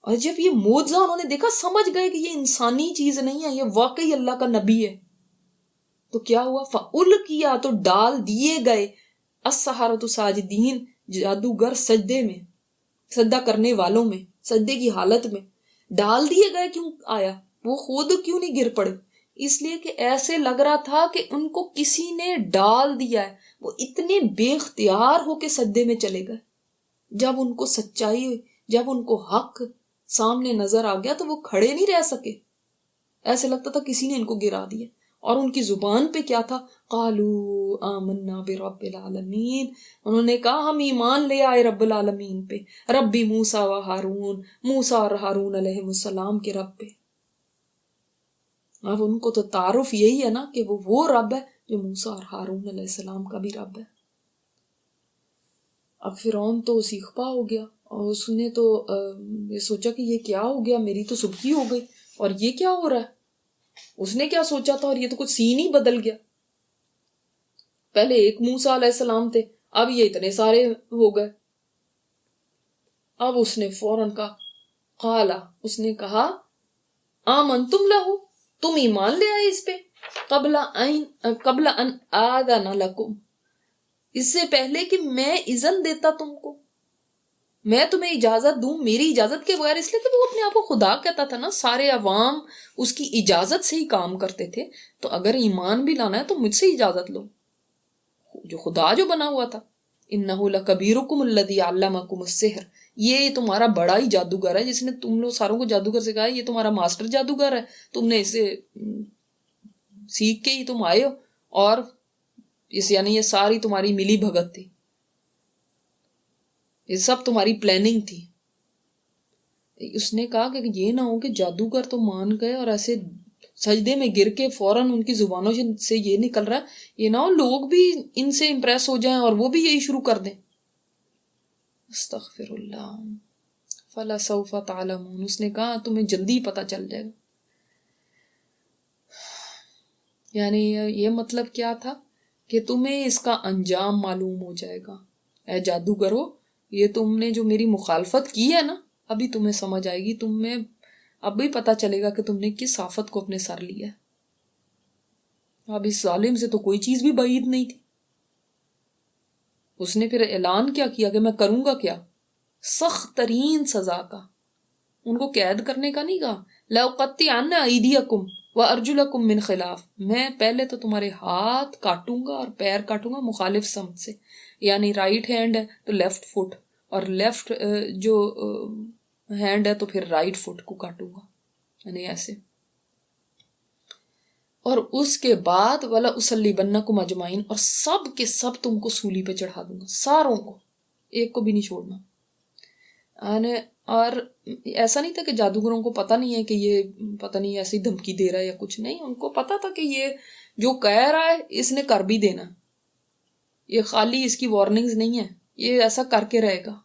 اور جب یہ معجزہ انہوں نے دیکھا, سمجھ گئے کہ یہ انسانی چیز نہیں ہے, یہ واقعی اللہ کا نبی ہے. تو کیا ہوا, فَأُلْقِيَا, تو ڈال دیے گئے, السَّحَرَةُ ساجدین, جادوگر سجدے میں, سجدہ کرنے والوں میں, سجدے کی حالت میں ڈال دیے گئے. کیوں آیا, وہ خود کیوں نہیں گر پڑے؟ اس لیے کہ ایسے لگ رہا تھا کہ ان کو کسی نے ڈال دیا ہے. وہ اتنے بے اختیار ہو کے سجدے میں چلے گئے. جب ان کو سچائی, جب ان کو حق سامنے نظر آ گیا, تو وہ کھڑے نہیں رہ سکے. ایسے لگتا تھا کسی نے ان کو گرا دیا. اور ان کی زبان پہ کیا تھا, قالوا آمنا برب العالمین, انہوں نے کہا ہم ایمان لے آئے رب العالمین پہ, ربی موسیٰ و ہارون, موسیٰ اور ہارون علیہ السلام کے رب پہ. اب ان کو تو تعارف یہی ہے نا کہ وہ رب ہے جو موسیٰ اور ہارون علیہ السلام کا بھی رب ہے. اب فرعون تو سیخپا ہو گیا, اور اس نے تو یہ سوچا کہ یہ کیا ہو گیا, میری تو سبکی ہو گئی, اور یہ کیا ہو رہا ہے. اس نے کیا سوچا تھا, اور یہ تو کچھ سین ہی بدل گیا. پہلے ایک موسیٰ علیہ السلام تھے, اب یہ اتنے سارے ہو گئے. اب اس نے فوراً کہا, قالا, اس نے کہا, آمنتم لہو, تم ایمان لے آئے اس پہ, قبل ان آذن لکم, اس سے پہلے کہ میں اذن دیتا تم کو, میں تمہیں اجازت دوں میری اجازت کے بغیر. اس لیے کہ وہ اپنے آپ کو خدا کہتا تھا نا, سارے عوام اس کی اجازت سے ہی کام کرتے تھے. تو اگر ایمان بھی لانا ہے تو مجھ سے اجازت لو, جو خدا جو بنا ہوا تھا. انہ لکبیرکم الذی علمکم السحر, یہ تمہارا بڑا ہی جادوگر ہے جس نے تم لوگ ساروں کو جادوگر سکھایا. یہ تمہارا ماسٹر جادوگر ہے, تم نے اسے سیکھ کے ہی تم آئے ہو, اور اس یعنی یہ ساری تمہاری ملی بھگت تھی, یہ سب تمہاری پلاننگ تھی. اس نے کہا کہ یہ نہ ہو کہ جادوگر تو مان گئے اور ایسے سجدے میں گر کے فوراً ان کی زبانوں سے یہ نکل رہا ہے, یہ نہ ہو لوگ بھی ان سے امپریس ہو جائیں اور وہ بھی یہی شروع کر دیں. استغفر اللہ, فلسوف تعلمون, اس نے کہا تمہیں جلدی پتہ چل جائے گا. یعنی یہ مطلب کیا تھا کہ تمہیں اس کا انجام معلوم ہو جائے گا. اے جادوگرو, یہ تم نے جو میری مخالفت کی ہے نا, ابھی تمہیں سمجھ آئے گی, تمہیں اب بھی پتہ چلے گا کہ تم نے کس آفت کو اپنے سر لیا ہے. اب اس ظالم سے تو کوئی چیز بھی بعید نہیں تھی. اس نے پھر اعلان کیا کہ میں کروں گا کیا, سخت ترین سزا کا. ان کو قید کرنے کا نہیں کہا, لَأُقَطِّعَنَّ أَيْدِيَكُمْ وَأَرْجُلَكُم مِّن خِلَافٍ، میں پہلے تو تمہارے ہاتھ کاٹوں گا اور پیر کاٹوں گا مخالف سمت سے، یعنی رائٹ ہینڈ ہے تو لیفٹ فٹ، اور لیفٹ جو ہینڈ ہے تو پھر رائٹ فٹ کو کاٹوں گا، یعنی ایسے. اور اس کے بعد وَلَا أُصَلِّبَنَّكُمْ أَجْمَعِينَ، اور سب کے سب تم کو سولی پہ چڑھا دوں گا، ساروں کو، ایک کو بھی نہیں چھوڑنا. اور ایسا نہیں تھا کہ جادوگروں کو پتہ نہیں ہے کہ یہ پتہ نہیں ایسی دھمکی دے رہا ہے یا کچھ نہیں، ان کو پتہ تھا کہ یہ جو کہہ رہا ہے اس نے کر بھی دینا، یہ خالی اس کی وارننگز نہیں ہے، یہ ایسا کر کے رہے گا.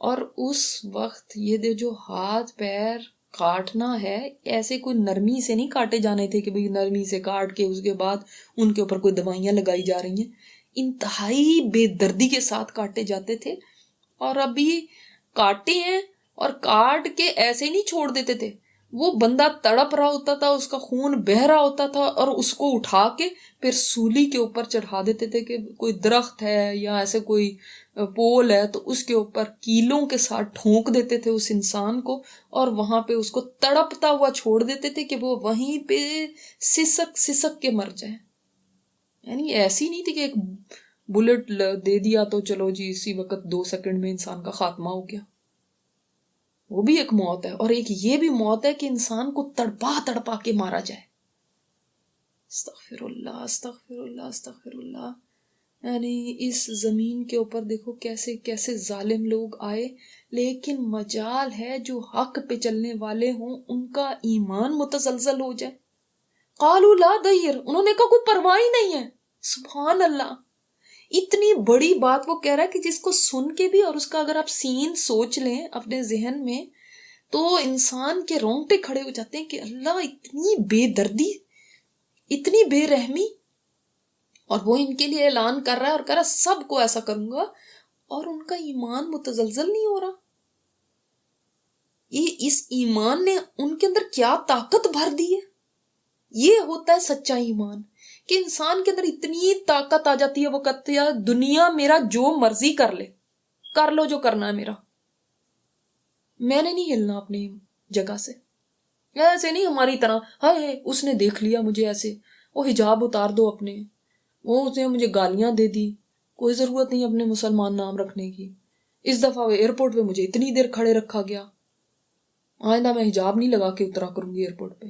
اور اس وقت یہ جو ہاتھ پیر کاٹنا ہے، ایسے کوئی نرمی سے نہیں کاٹے جانے تھے کہ بھئی نرمی سے کاٹ کے اس کے بعد ان کے اوپر کوئی دوائیاں لگائی جا رہی ہیں، انتہائی بے دردی کے ساتھ کاٹے جاتے تھے. اور ابھی کاٹے ہیں اور کاٹ کے ایسے نہیں چھوڑ دیتے تھے، وہ بندہ تڑپ رہا ہوتا تھا، اس کا خون بہہ رہا ہوتا تھا، اور اس کو اٹھا کے پھر سولی کے اوپر چڑھا دیتے تھے کہ کوئی درخت ہے یا ایسے کوئی پول ہے تو اس کے اوپر کیلوں کے ساتھ ٹھونک دیتے تھے اس انسان کو، اور وہاں پہ اس کو تڑپتا ہوا چھوڑ دیتے تھے کہ وہ وہیں پہ سسک سسک کے مر جائے. یعنی ایسی نہیں تھی کہ ایک بلٹ دے دیا تو چلو جی اسی وقت 2 سیکنڈ میں انسان کا خاتمہ ہو گیا. وہ بھی ایک موت ہے، اور ایک یہ بھی موت ہے کہ انسان کو تڑپا تڑپا کے مارا جائے. استغفر اللہ استغفر اللہ استغفر اللہ. یعنی اس زمین کے اوپر دیکھو کیسے کیسے ظالم لوگ آئے، لیکن مجال ہے جو حق پہ چلنے والے ہوں ان کا ایمان متزلزل ہو جائے. قالوا لا دیر، انہوں نے کہا کوئی پرواہ ہی نہیں ہے. سبحان اللہ، اتنی بڑی بات وہ کہہ رہا ہے کہ جس کو سن کے بھی، اور اس کا اگر آپ سین سوچ لیں اپنے ذہن میں تو انسان کے رونگٹے کھڑے ہو جاتے ہیں کہ اللہ اتنی بے دردی، اتنی بے رحمی. اور وہ ان کے لیے اعلان کر رہا ہے اور کہہ رہا ہے سب کو ایسا کروں گا، اور ان کا ایمان متزلزل نہیں ہو رہا. یہ اس ایمان نے ان کے اندر کیا طاقت بھر دی ہے. یہ ہوتا ہے سچا ایمان، کہ انسان کے اندر اتنی طاقت آ جاتی ہے، وہ کہتے ہیں دنیا میرا جو مرضی کر لے، کر لو جو کرنا ہے میرا، میں نے نہیں ہلنا اپنی جگہ سے. ایسے نہیں ہماری طرح ہائے اس نے دیکھ لیا مجھے ایسے، وہ حجاب اتار دو اپنے، وہ اس نے مجھے گالیاں دے دی، کوئی ضرورت نہیں اپنے مسلمان نام رکھنے کی، اس دفعہ ایئرپورٹ پہ مجھے اتنی دیر کھڑے رکھا گیا، آئندہ میں حجاب نہیں لگا کے اترا کروں گی ایئرپورٹ پہ.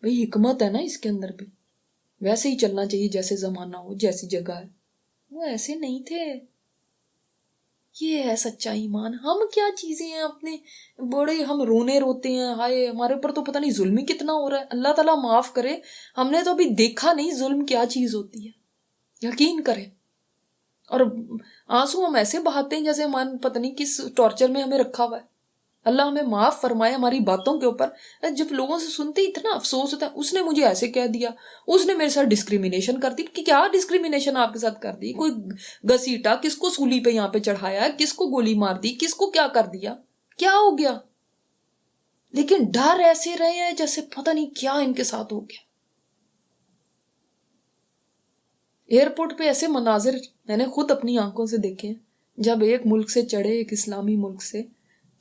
بھئی حکمت ہے نا اس کے اندر بھی، ویسے ہی چلنا چاہیے جیسے زمانہ ہو، جیسی جگہ ہے. وہ ایسے نہیں تھے. یہ ہے سچا ایمان. ہم کیا چیزیں ہیں اپنے بڑے، ہم رونے روتے ہیں ہائے ہمارے اوپر تو پتہ نہیں ظلم ہی کتنا ہو رہا ہے. اللہ تعالیٰ معاف کرے، ہم نے تو ابھی دیکھا نہیں ظلم کیا چیز ہوتی ہے، یقین کریں. اور آنسو ہم ایسے بہاتے ہیں جیسے ہمارے پتہ نہیں کس ٹارچر میں ہمیں رکھا ہوا ہے. اللہ ہمیں معاف فرمائے ہماری باتوں کے اوپر. جب لوگوں سے سنتے اتنا افسوس ہوتا ہے، اس نے مجھے ایسے کہہ دیا، اس نے میرے ساتھ ڈسکریمنیشن کر دی. کہ کیا ڈسکریمنیشن آپ کے ساتھ کر دی؟ کوئی گھسیٹا، کس کو سولی پہ یہاں پہ چڑھایا، کس کو گولی مار دی، کس کو کیا کر دیا، کیا ہو گیا؟ لیکن ڈر ایسے رہے ہیں جیسے پتہ نہیں کیا ان کے ساتھ ہو گیا. ایئرپورٹ پہ ایسے مناظر میں نے خود اپنی آنکھوں سے دیکھے. جب ایک ملک سے چڑھے، ایک اسلامی ملک سے،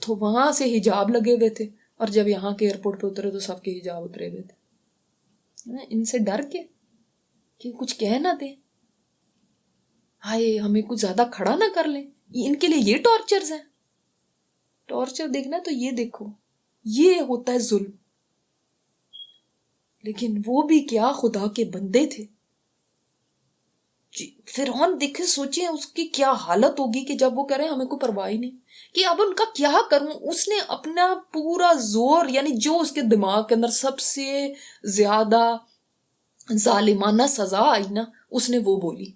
تو وہاں سے حجاب لگے ہوئے تھے، اور جب یہاں کے ایئرپورٹ پہ اترے تو سب کے حجاب اترے ہوئے تھے. ان سے ڈر کے کہ کچھ کہہ نہ دیں، ہائے ہمیں کچھ زیادہ کھڑا نہ کر لیں. ان کے لیے یہ ٹارچرز ہیں. ٹارچر دیکھنا تو یہ دیکھو، یہ ہوتا ہے ظلم. لیکن وہ بھی کیا خدا کے بندے تھے. فرعون دیکھے، سوچیں اس کی کیا حالت ہوگی کہ جب وہ کہہ رہے ہیں ہمیں کوئی پرواہ نہیں کہ اب ان کا کیا کروں. اس نے اپنا پورا زور، یعنی جو اس کے دماغ کے اندر سب سے زیادہ ظالمانہ سزا آئی نا، اس نے وہ بولی.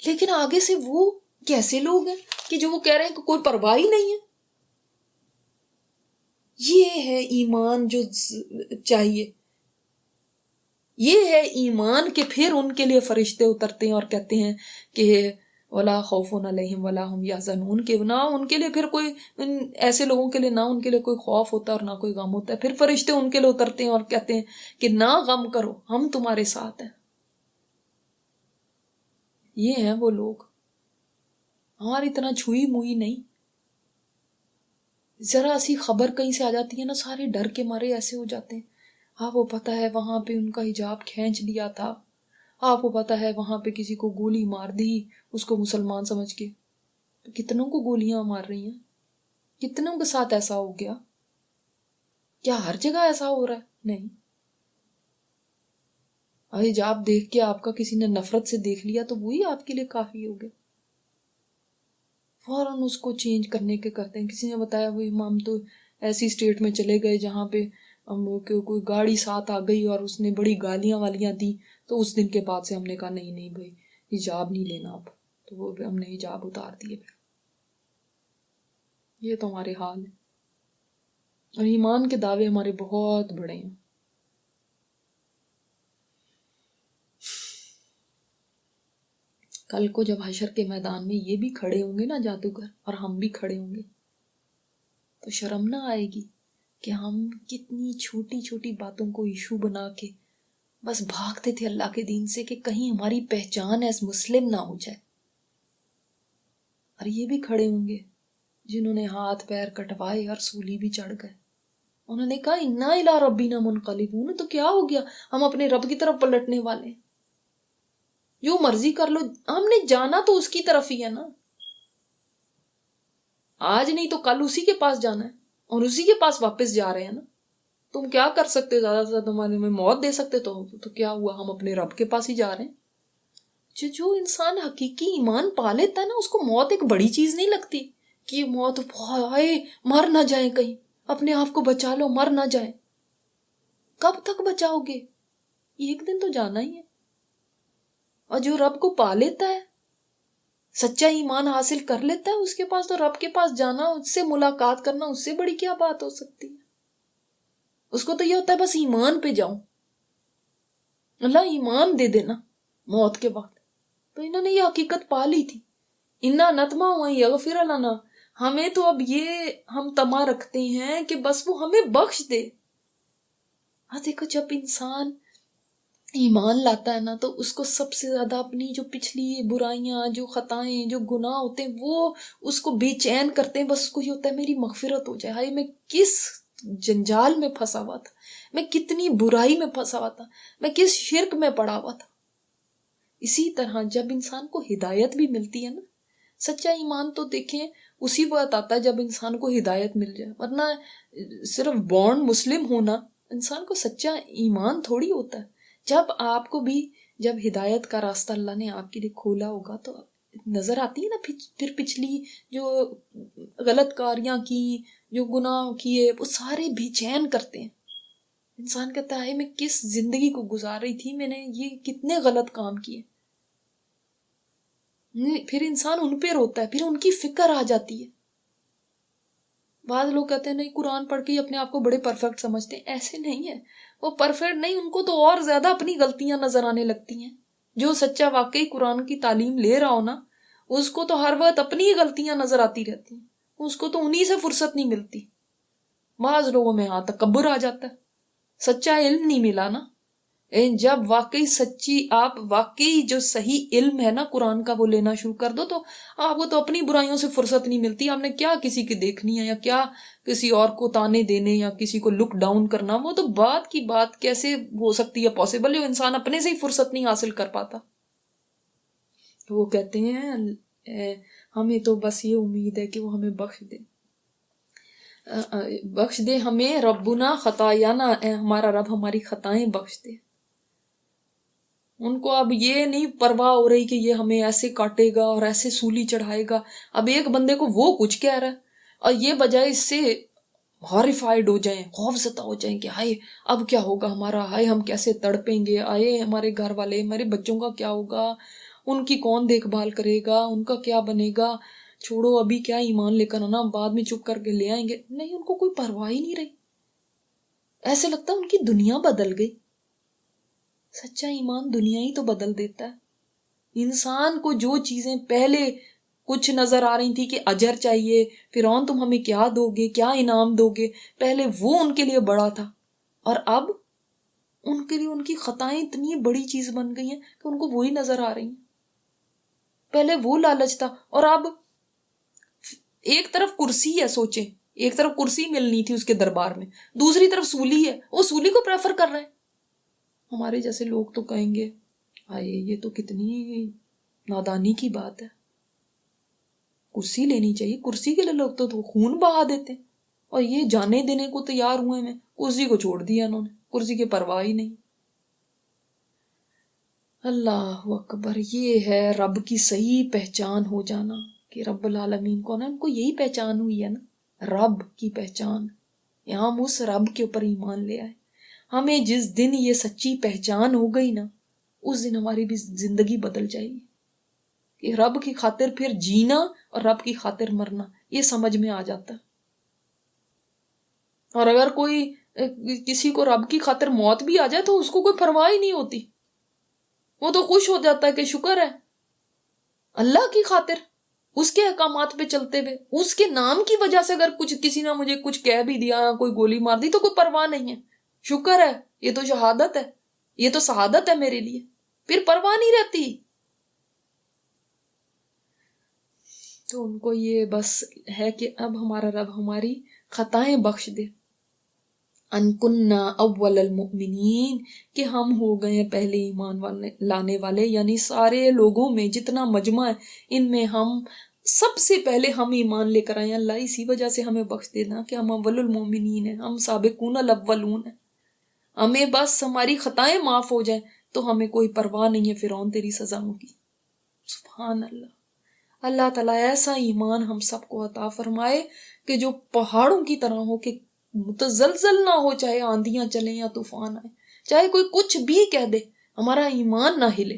لیکن آگے سے وہ کیسے لوگ ہیں کہ جو وہ کہہ رہے ہیں کہ کوئی پرواہ ہی نہیں ہے. یہ ہے ایمان جو چاہیے. یہ ہے ایمان کہ پھر ان کے لیے فرشتے اترتے ہیں اور کہتے ہیں کہ وَلَا خَوْفٌ عَلَيْهِمْ وَلَا هُمْ يَحْزَنُونَ، کہ نہ ان کے لیے پھر کوئی، ایسے لوگوں کے لیے نہ ان کے لیے کوئی خوف ہوتا ہے اور نہ کوئی غم ہوتا ہے. پھر فرشتے ان کے لیے اترتے ہیں اور کہتے ہیں کہ نہ غم کرو، ہم تمہارے ساتھ ہیں. یہ ہیں وہ لوگ، ہماری اتنا چھوئی موئی نہیں. ذرا سی خبر کہیں سے آ جاتی ہے نا، سارے ڈر کے مارے ایسے ہو جاتے ہیں. آپ کو پتہ ہے وہاں پہ ان کا حجاب کھینچ لیا تھا، آپ کو پتہ ہے وہاں پہ کسی کو گولی مار دی اس کو مسلمان سمجھ کے. کتنوں کو گولیاں مار رہی ہیں، کتنوں کے ساتھ ایسا ہو گیا. کیا ہر جگہ ایسا ہو رہا ہے؟ نہیں. حجاب دیکھ کے آپ کا کسی نے نفرت سے دیکھ لیا تو وہی آپ کے لیے کافی ہو گیا. فوراً اس کو چینج کرنے کے کرتے ہیں. کسی نے بتایا وہ امام تو ایسی اسٹیٹ میں چلے گئے جہاں پہ کوئی گاڑی ساتھ آ گئی اور اس نے بڑی گالیاں والیاں دی، تو اس دن کے بعد سے ہم نے کہا نہیں نہیں بھائی حجاب نہیں لینا اب، تو وہ ہم نے حجاب اتار دیے. یہ تو ہمارے حال ہے. اور ایمان کے دعوے ہمارے بہت بڑے ہیں. کل کو جب حشر کے میدان میں یہ بھی کھڑے ہوں گے نا جادوگر، اور ہم بھی کھڑے ہوں گے، تو شرم نہ آئے گی کہ ہم کتنی چھوٹی چھوٹی باتوں کو ایشو بنا کے بس بھاگتے تھے اللہ کے دین سے کہ کہیں ہماری پہچان ایز مسلم نہ ہو جائے. اور یہ بھی کھڑے ہوں گے جنہوں نے ہاتھ پیر کٹوائے اور سولی بھی چڑھ گئے. انہوں نے کہا انا الی ربنا منقلبون، تو کیا ہو گیا، ہم اپنے رب کی طرف پلٹنے والے ہیں، جو مرضی کر لو، ہم نے جانا تو اس کی طرف ہی ہے نا. آج نہیں تو کل اسی کے پاس جانا ہے اور اسی کے پاس واپس جا رہے ہیں نا. تم کیا کر سکتے، زیادہ سے زیادہ تمہارے میں موت دے سکتے، تو کیا ہوا، ہم اپنے رب کے پاس ہی جا رہے ہیں. جو انسان حقیقی ایمان پا لیتا ہے نا، اس کو موت ایک بڑی چیز نہیں لگتی کہ یہ موت آئے، مر نہ جائیں، کہیں اپنے آپ کو بچا لو، مر نہ جائیں. کب تک بچاؤ گے، ایک دن تو جانا ہی ہے. اور جو رب کو پا لیتا ہے، سچا ایمان حاصل کر لیتا ہے، اس کے پاس تو رب کے پاس جانا، اس سے ملاقات کرنا، اس سے بڑی کیا بات ہو سکتی ہے. اس کو تو یہ ہوتا ہے بس ایمان پہ جاؤں، اللہ ایمان دے دینا موت کے وقت. تو انہوں نے یہ حقیقت پا لی تھی. انا نطمع ان یغفر لنا، ہمیں تو اب یہ ہم طمع رکھتے ہیں کہ بس وہ ہمیں بخش دے. دیکھو جب انسان ایمان لاتا ہے نا، تو اس کو سب سے زیادہ اپنی جو پچھلی برائیاں، جو خطائیں، جو گناہ ہوتے ہیں، وہ اس کو بے چین کرتے ہیں. بس اس کو یہ ہوتا ہے میری مغفرت ہو جائے. ہائے میں کس جنجال میں پھنسا ہوا تھا، میں کتنی برائی میں پھنسا ہوا تھا، میں کس شرک میں پڑا ہوا تھا. اسی طرح جب انسان کو ہدایت بھی ملتی ہے نا، سچا ایمان تو دیکھیں اسی وقت آتا ہے جب انسان کو ہدایت مل جائے. ورنہ صرف بورن مسلم ہونا انسان کو سچا ایمان تھوڑی ہوتا ہے. جب آپ کو بھی جب ہدایت کا راستہ اللہ نے آپ کے لیے کھولا ہوگا تو نظر آتی ہے نا پھر پچھلی جو غلط کاریاں کی، جو گناہ کیے، وہ سارے بے چین کرتے ہیں. انسان کہتا ہے میں کس زندگی کو گزار رہی تھی، میں نے یہ کتنے غلط کام کیے. پھر انسان ان پہ روتا ہے، پھر ان کی فکر آ جاتی ہے. بعض لوگ کہتے ہیں نہیں قرآن پڑھ کے ہی اپنے آپ کو بڑے پرفیکٹ سمجھتے ہیں. ایسے نہیں ہے، وہ پرفیکٹ نہیں، ان کو تو اور زیادہ اپنی غلطیاں نظر آنے لگتی ہیں. جو سچا واقعی قرآن کی تعلیم لے رہا ہو نا، اس کو تو ہر وقت اپنی ہی غلطیاں نظر آتی رہتی ہیں، اس کو تو انہی سے فرصت نہیں ملتی. بعض لوگوں میں تکبر آ جاتا ہے، سچا علم نہیں ملا نا. جب واقعی سچی آپ واقعی جو صحیح علم ہے نا قرآن کا وہ لینا شروع کر دو، تو آپ کو تو اپنی برائیوں سے فرصت نہیں ملتی. آپ نے کیا کسی کی دیکھنی ہے، یا کیا کسی اور کو تانے دینے، یا کسی کو لک ڈاؤن کرنا، وہ تو بات کی بات کیسے ہو سکتی ہے پاسبل ہے. انسان اپنے سے ہی فرصت نہیں حاصل کر پاتا. تو وہ کہتے ہیں ہمیں تو بس یہ امید ہے کہ وہ ہمیں بخش دے ہمیں ربنا خطایانا، ہمارا رب ہماری خطائیں بخش دے. ان کو اب یہ نہیں پرواہ ہو رہی کہ یہ ہمیں ایسے کاٹے گا اور ایسے سولی چڑھائے گا. اب ایک بندے کو وہ کچھ کہہ رہا ہے، اور یہ بجائے اس سے ہاریفائڈ ہو جائیں، خوف زدہ ہو جائیں کہ ہائے اب کیا ہوگا ہمارا، ہائے ہم کیسے تڑپیں گے، آئے ہمارے گھر والے، ہمارے بچوں کا کیا ہوگا، ان کی کون دیکھ بھال کرے گا، ان کا کیا بنے گا، چھوڑو ابھی کیا ایمان لے کر آنا، بعد میں چپ کر کے لے آئیں گے. نہیں، ان کو کوئی پرواہ ہی نہیں رہی. ایسے لگتا ہے ان کی دنیا بدل گئی. سچا ایمان دنیا ہی تو بدل دیتا ہے. انسان کو جو چیزیں پہلے کچھ نظر آ رہی تھی کہ اجر چاہیے، فرعون تم ہمیں کیا دو گے، کیا انعام دو گے، پہلے وہ ان کے لیے بڑا تھا، اور اب ان کے لیے ان کی خطائیں اتنی بڑی چیز بن گئی ہیں کہ ان کو وہی نظر آ رہی ہیں. پہلے وہ لالچ تھا، اور اب ایک طرف کرسی ہے. سوچیں ایک طرف کرسی ملنی تھی اس کے دربار میں، دوسری طرف سولی ہے، وہ سولی کو پریفر کر رہے ہیں۔ ہمارے جیسے لوگ تو کہیں گے آئے یہ تو کتنی نادانی کی بات ہے، کرسی لینی چاہیے، کرسی کے لیے لوگ تو خون بہا دیتے، اور یہ جانے دینے کو تیار ہوئے میں، کرسی کو چھوڑ دیا انہوں نے، کرسی کی پرواہ ہی نہیں۔ اللہ اکبر، یہ ہے رب کی صحیح پہچان ہو جانا کہ رب العالمین کون ہے۔ ان کو یہی پہچان ہوئی ہے نا، رب کی پہچان، یہاں ہم اس رب کے اوپر ایمان لے آئے۔ ہمیں جس دن یہ سچی پہچان ہو گئی نا، اس دن ہماری بھی زندگی بدل جائے گی کہ رب کی خاطر پھر جینا اور رب کی خاطر مرنا یہ سمجھ میں آ جاتا ہے۔ اور اگر کوئی کسی کو رب کی خاطر موت بھی آ جائے تو اس کو کوئی پرواہ ہی نہیں ہوتی، وہ تو خوش ہو جاتا ہے کہ شکر ہے اللہ کی خاطر، اس کے احکامات پہ چلتے ہوئے، اس کے نام کی وجہ سے اگر کسی نے مجھے کچھ کہہ بھی دیا، کوئی گولی مار دی، تو کوئی پرواہ نہیں ہے، شکر ہے، یہ تو شہادت ہے، یہ تو شہادت ہے میرے لیے، پھر پرواہ نہیں رہتی۔ تو ان کو یہ بس ہے کہ اب ہمارا رب ہماری خطائیں بخش دے، ان کننا اول المؤمنین، کہ ہم ہو گئے ہیں پہلے ایمان لانے والے، یعنی سارے لوگوں میں جتنا مجمع ہے ان میں ہم سب سے پہلے ہم ایمان لے کر آئے ہیں۔ اللہ اسی وجہ سے ہمیں بخش دینا کہ ہم اول المؤمنین ہیں، ہم سابقون الاولون ہیں، ہمیں بس ہماری خطائیں معاف ہو جائیں تو ہمیں کوئی پرواہ نہیں ہے فرعون تیری سزاؤں کی۔ سبحان اللہ، اللہ تعالیٰ ایسا ایمان ہم سب کو عطا فرمائے کہ جو پہاڑوں کی طرح ہو، کہ متزلزل نہ ہو، چاہے آندیاں چلیں یا طوفان آئے، چاہے کوئی کچھ بھی کہہ دے، ہمارا ایمان نہ ہلے۔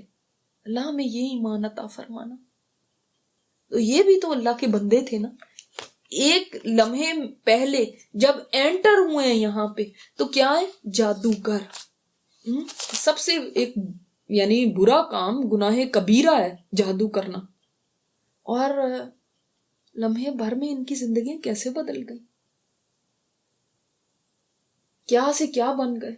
اللہ ہمیں یہ ایمان عطا فرمانا۔ تو یہ بھی تو اللہ کے بندے تھے نا، ایک لمحے پہلے جب انٹر ہوئے ہیں یہاں پہ تو کیا ہے؟ جادوگر۔ سب سے ایک یعنی برا کام، گناہ کبیرہ ہے جادو کرنا، اور لمحے بھر میں ان کی زندگیاں کیسے بدل گئی، کیا سے کیا بن گئے۔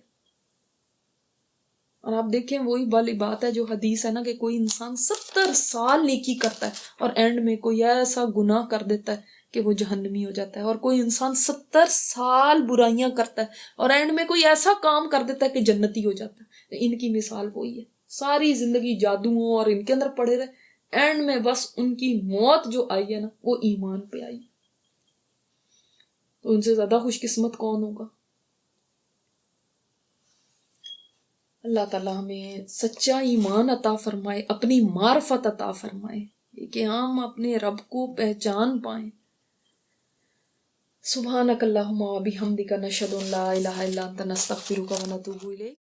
اور آپ دیکھیں وہی والی بات ہے جو حدیث ہے نا، کہ کوئی انسان 70 سال نیکی کرتا ہے اور اینڈ میں کوئی ایسا گناہ کر دیتا ہے کہ وہ جہنمی ہو جاتا ہے، اور کوئی انسان 70 سال برائیاں کرتا ہے اور اینڈ میں کوئی ایسا کام کر دیتا ہے کہ جنتی ہو جاتا ہے۔ ان کی مثال وہی ہے، ساری زندگی جادوؤں اور ان کے اندر پڑے رہے، اینڈ میں بس ان کی موت جو آئی ہے نا وہ ایمان پہ آئی۔ تو ان سے زیادہ خوش قسمت کون ہوگا؟ اللہ تعالیٰ ہمیں سچا ایمان عطا فرمائے، اپنی معرفت عطا فرمائے کہ ہم اپنے رب کو پہچان پائیں۔ سبحانک اللہم و بحمدک، نشہد ان لا الہ الا انت، نستغفرک و نتوب الیک۔